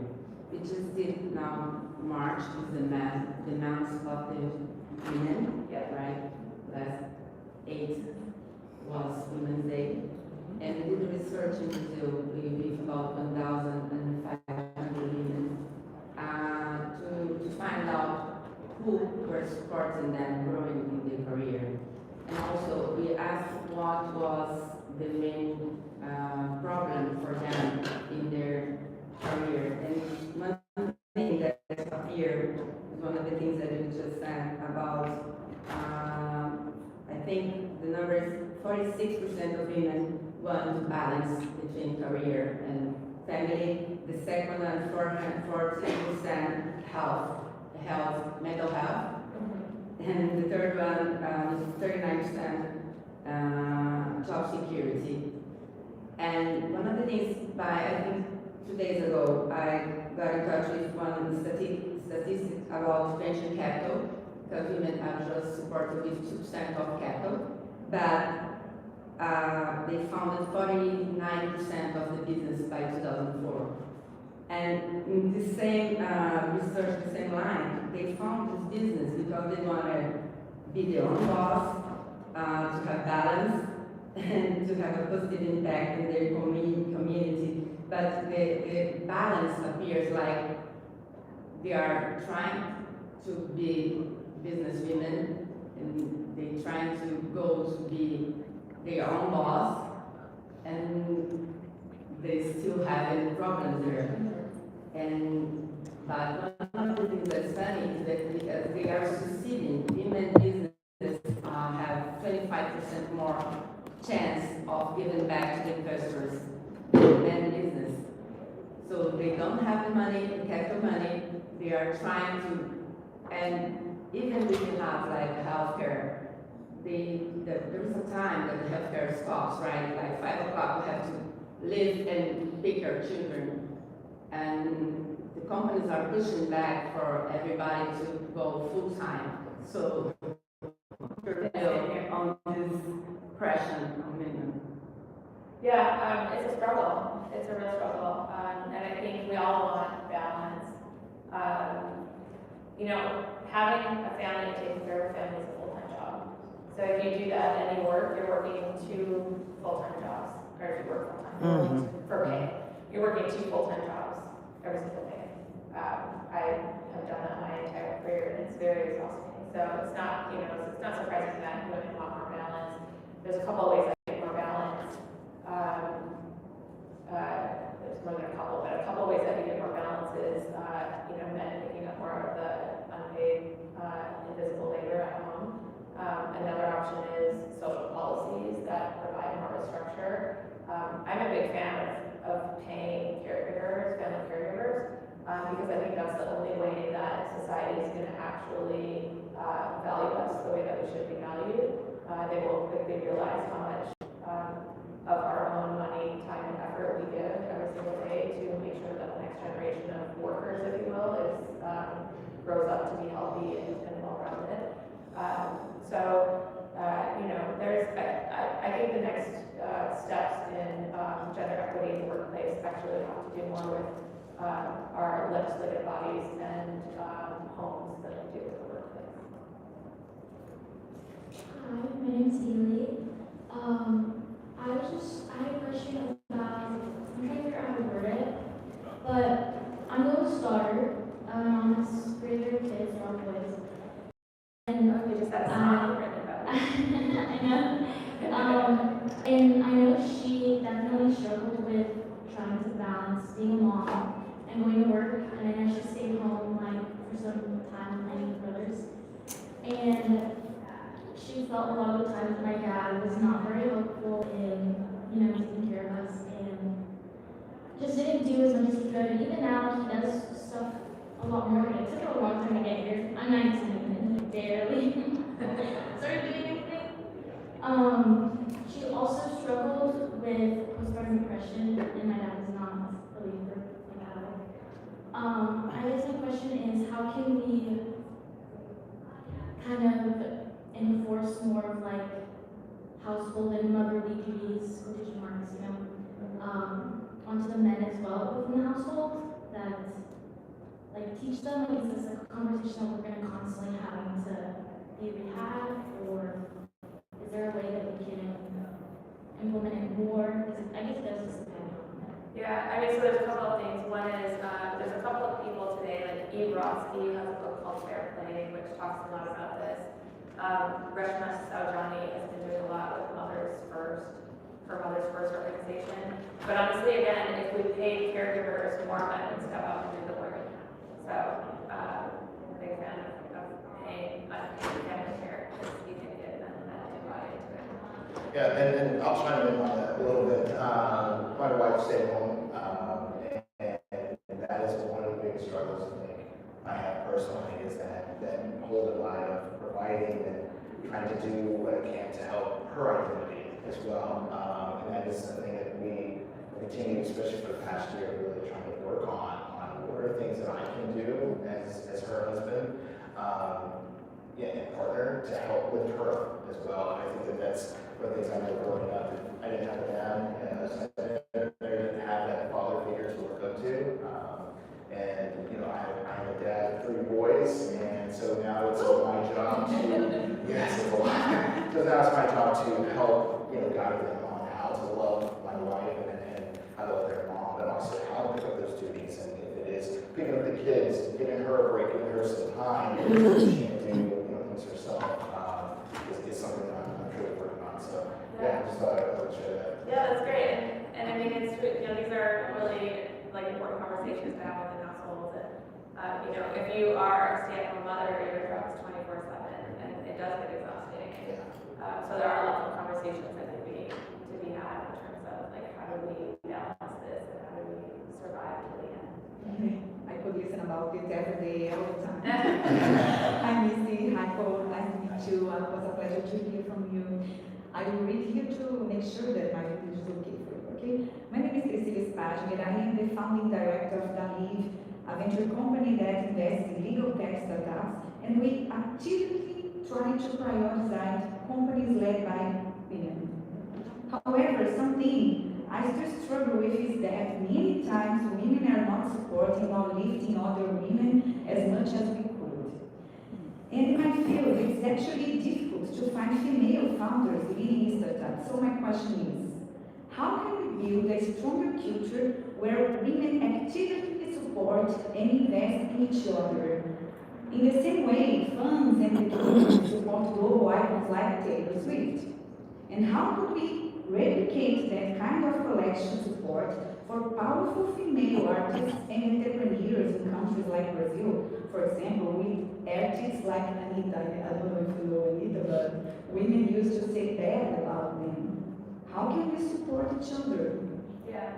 K: We just did now March is the month of the women, right? Last 8 was Women's Day. And we did research in Brazil with about 1,500 women to find out who were supporting them growing in their career. And also we asked what was the main problem for them in their career. And one thing that appeared is one of the things that you just said about, I think the number is 46% of women want to balance between career and family. The second one, 14% health, mental health. And the third one is 39% job security. And one of the things I think 2 days ago, I got in touch with one of the statistics about venture capital, because women are just supported with 2% of capital, but they founded 49% of the business by 2004. And in the same research, the same line, they found this business because they want to be their own boss, to have balance, and to have a positive impact in their community. But the balance appears like they are trying to be business women, and they're trying to go to be their own boss, and they still have problems there. But one of the things that's funny is that because they are succeeding, women businesses have 25% more chance of giving back to the investors than business. So they don't have the money, the capital money, they are trying to, and even if you have like healthcare, there's a time that the healthcare stops, right? Like 5 o'clock, you have to live and pick your children. And the companies are pushing back for everybody to go full time. So on this pressure on women.
H: Yeah, it's a struggle. It's a real struggle. And I think we all want balance. Having a family and taking care of a family is a full-time job. So if you do that and you work, you're working 2 full-time jobs. Or if you work full-time for pay, you're working 2 full-time jobs every single day. I have done that my entire career, and it's very exhausting. So it's not, it's not surprising that women want more balance. There's a couple of ways I get more balance. There's more than a couple, but a couple of ways that you get more balance is, men picking up more of the unpaid, invisible labor at home. Another option is social policies that provide more of a structure. I'm a big fan of paying caregivers, family caregivers, because I think that's the only way that society is going to actually value us the way that we should be valued. They will quickly realize how much of our own money, time, and effort we give every single day to make sure that the next generation of workers, if you will, grows up to be healthy and well-rounded. I think the next steps in gender equity in the workplace actually have to do more with our legislative bodies and homes than they do with the workplace.
N: Hi, my name's Haley. I had a question about, I'm trying to figure out how to word daughter. It's greater kids, they're all boys. And
H: We just had a song written about it.
N: I know. And I know she definitely struggled with trying to balance being a mom and going to work. And I know she stayed home like for some time playing with brothers. And she felt a lot of the times my dad was not very helpful in, taking care of us and just didn't do as much as he could. And even now he does stuff a lot more. It took her a long time to get here. I'm 19 and barely started doing anything. She also struggled with postpartum depression, and my dad is not a believer like at all. I guess my question is, how can we kind of enforce more of like household and motherly duties, quotation marks, onto the men as well within the household, that like teach them, like, is this a conversation that we're going to constantly having to be rehab, or is there a way that we can implement it more? Because I guess it does just depend on it.
H: Yeah, I mean, so there's a couple of things. One is, there's a couple of people today, like Eve Rodsky has a book called Fair Play, which talks a lot about this. Reshma Saujani has been doing a lot with Mothers First, for Mothers First organization. But honestly, again, if we pay caregivers more, men would step up and do the work. So, I'm a big fan of paying unpaid family care, because you can get them to buy into it.
G: Yeah, and I'll chime in on that a little bit. My wife stayed home, and that is one of the biggest struggles I think I have personally, is that whole divide of providing and trying to do what I can to help her identity as well. And that is something that we continue, especially for the past year, really trying to work on what are things that I can do as her husband, and partner to help with her as well. And I think that's one of the things I know growing up. I didn't have a dad, I didn't have that father figure to look up to. And I'm a dad of 3 boys, and so now it's my job to, yes, it's a lot. So now it's my job to help, guide them on how to love my wife and how to love their mom, but also how to pick up those duties. And if it is picking up the kids, giving her a break, giving her some time, she can do things herself, is something that I'm really working on. So yeah, I just thought I would share that.
H: Yeah, that's great. And I mean, it's true, these are really like important conversations to have within households. And if you are a stay-at-home mother, your job is 24/7, and it does get exhausting. So there are lots of conversations I think we need to be had in terms of like how do we balance this and how do we survive to the end.
O: I could listen about it every day, all the time. Hi Misty, hi Cole, nice to meet you. It was a pleasure to hear from you. I will read here to make sure that my English is okay for you, okay? My name is Cecilia Spagner. I am the founding director of Daliv, a venture company that invests in legal tech startups, and we actively try to prioritize companies led by women. However, something I still struggle with is that many times women are not supporting or lifting other women as much as we could. And in my field, it's actually difficult to find female founders leading startups. So my question is, how can we build a stronger culture where women actively support and invest in each other? In the same way, funds and the community support global icons like Taylor Swift. And how could we replicate that kind of collection support for powerful female artists and entrepreneurs in countries like Brazil? For example, with artists like Anita. I don't know if you know Anita, but women used to say bad about them. How can we support each other?
H: Yeah.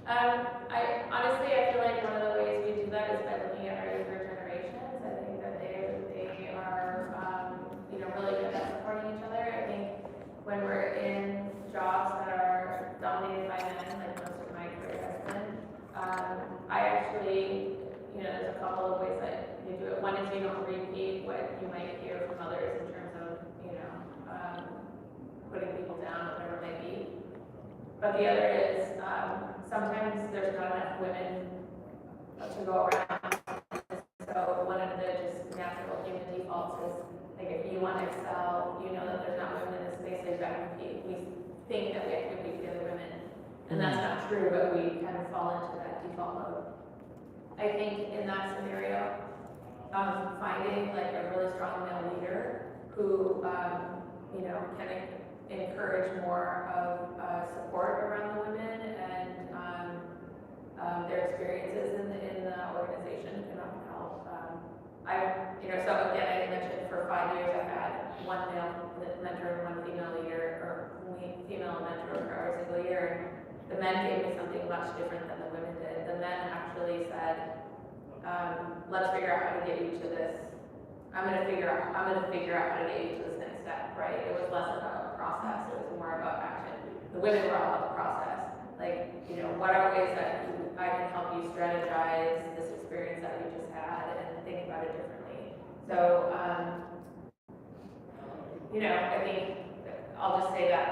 H: I honestly feel like one of the ways we do that is by looking at our younger generations. I think that they are really good at supporting each other. I think when we're in jobs that are dominated by men, like most of my career has been, I actually, there's a couple of ways that you do it. One is you don't repeat what you might hear from others in terms of, putting people down, whatever it may be. But the other is, sometimes there's not enough women to go around. So one of the just natural human defaults is, like, if you want to excel, you know that there's not women in this space, so you've got to compete. We think that we have to compete with the other women. And that's not true, but we kind of fall into that default mode. I think in like a really strong male leader who, you know, can encourage more of support around the women and their experiences in the organization can help. You know, so again, I mentioned for 5 years I had one male mentor and one female leader, or female mentor for every single year. And the men gave me something much different than the women did. The men actually said, let's figure out how to get you to this. I'm gonna figure out how to get you to this next step, right? It was less about a process, it was more about action. The women were all about the process. Like, you know, what are ways that I can help you strategize this experience that we just had and think about it differently. So, you know, I think I'll just say that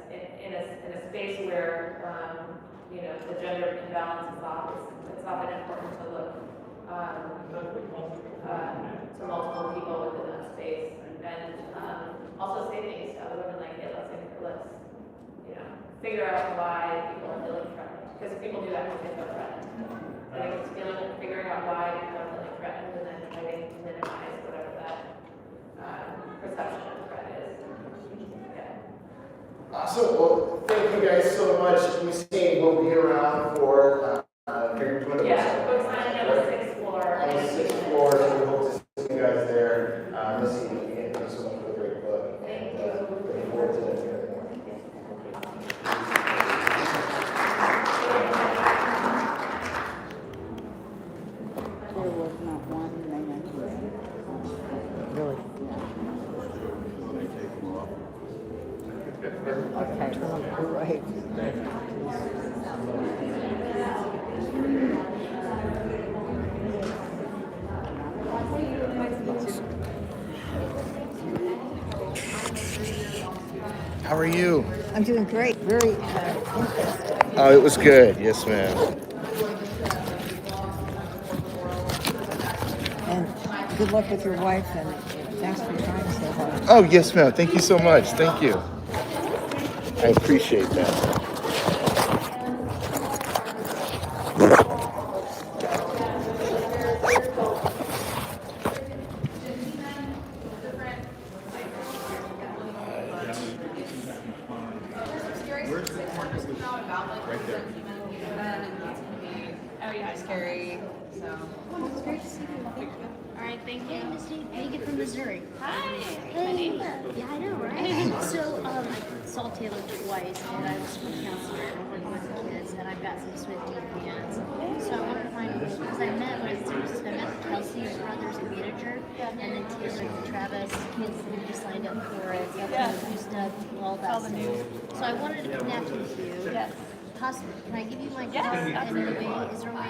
H: it's in a space where, you know, the gender imbalance is off. It's often important to look to multiple people within that space, and also say things to other women like, hey, let's you know, figure out why people are feeling threatened, because people do that when they feel threatened. I think it's figuring out why people are feeling threatened, and then trying to minimize whatever that perception of threat is. Yeah.
G: Awesome. Well, thank you guys so much. Misty will be around for
H: book signing on the 6th floor.
G: On the 6th floor, so we hope to see you guys there. Misty, again, thank you so much for the great book.
H: Thank you.
G: Looking forward to it.
C: There was not one man really. Okay,
G: How are you?
C: I'm doing great. Very interesting.
G: Oh, it was good. Yes, ma'am.
C: And good luck with your wife, and thanks for trying so hard.
G: Oh, yes, ma'am. Thank you so much. Thank you. I appreciate that.
B: Right there. Oh yeah, scary. So.
P: It's great to see you.
B: All right, thank you.
P: Hey, Misty Heggeness from Missouri.
B: Hi.
P: Hey. Yeah, I know, right? So, I saw Taylor twice, and I was a counselor working with the kids, and I've got some Swifty fans. So I wanted to find, because I met Kelsey's brother's manager, and then Taylor and Travis, kids who just signed up for it, new stuff, all that stuff. So I wanted to connect with you.
A: Yes.
P: Possibly, can I give you my contact in any way? Is there a way